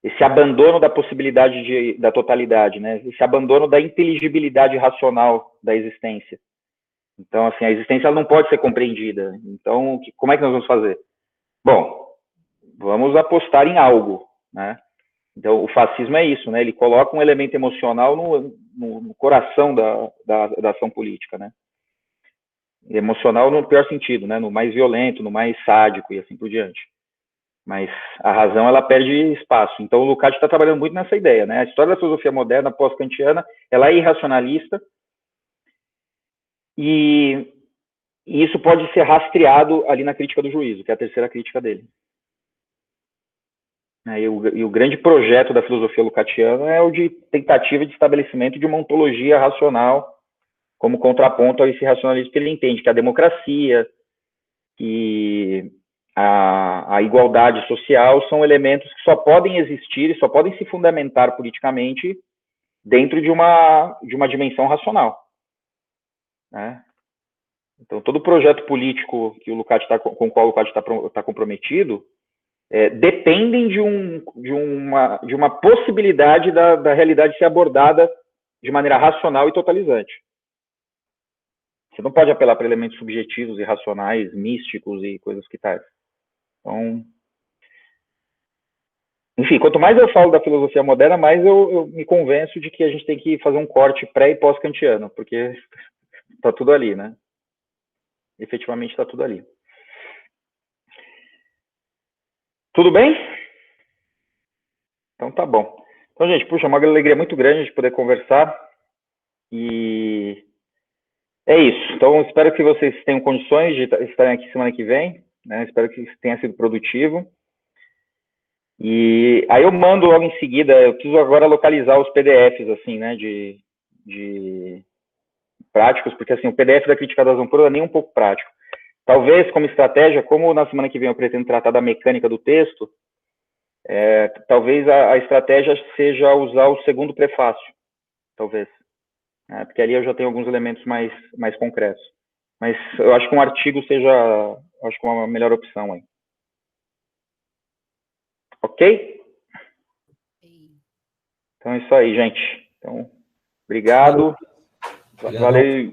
Esse abandono da possibilidade da totalidade, né? Esse abandono da inteligibilidade racional da existência. Então, assim, a existência ela não pode ser compreendida. Então, como é que nós vamos fazer? Bom, vamos apostar em algo, né? Então, o fascismo é isso, né? Ele coloca um elemento emocional no coração da ação política, né? Emocional no pior sentido, né? No mais violento, no mais sádico e assim por diante. Mas a razão, ela perde espaço. Então, o Lukács está trabalhando muito nessa ideia, né? A história da filosofia moderna, pós-kantiana, ela é irracionalista e isso pode ser rastreado ali na crítica do juízo, que é a terceira crítica dele. E o grande projeto da filosofia lucatiana é o de tentativa de estabelecimento de uma ontologia racional como contraponto a esse racionalismo que ele entende, que a democracia, que a igualdade social são elementos que só podem existir e só podem se fundamentar politicamente dentro de uma dimensão racional, né? Então, todo projeto político que com o qual o Lukács está comprometido, dependem de uma possibilidade da realidade ser abordada de maneira racional e totalizante. Você não pode apelar para elementos subjetivos, irracionais, místicos e coisas que tais. Então, enfim, quanto mais eu falo da filosofia moderna, mais eu me convenço de que a gente tem que fazer um corte pré- e pós-kantiano, porque está tudo ali, né? Efetivamente está tudo ali. Tudo bem? Então tá bom. Então, gente, puxa, uma alegria muito grande de poder conversar. E é isso. Então, espero que vocês tenham condições de estarem aqui semana que vem, né? Espero que tenha sido produtivo. E aí eu mando logo em seguida, eu preciso agora localizar os PDFs, assim, né, de práticos, porque, assim, o PDF da Crítica da Razão Pura não é nem um pouco prático. Talvez, como estratégia, como na semana que vem eu pretendo tratar da mecânica do texto, talvez a estratégia seja usar o segundo prefácio, talvez. Porque ali eu já tenho alguns elementos mais concretos. Mas eu acho que um artigo seja, acho que uma melhor opção aí. Ok? Então é isso aí, gente. Então, obrigado. Valeu.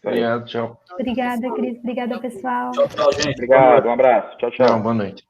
Obrigado, tchau. Obrigada, Cris. Obrigada, pessoal. Tchau, gente. Obrigado, um abraço. Tchau, tchau. Boa noite.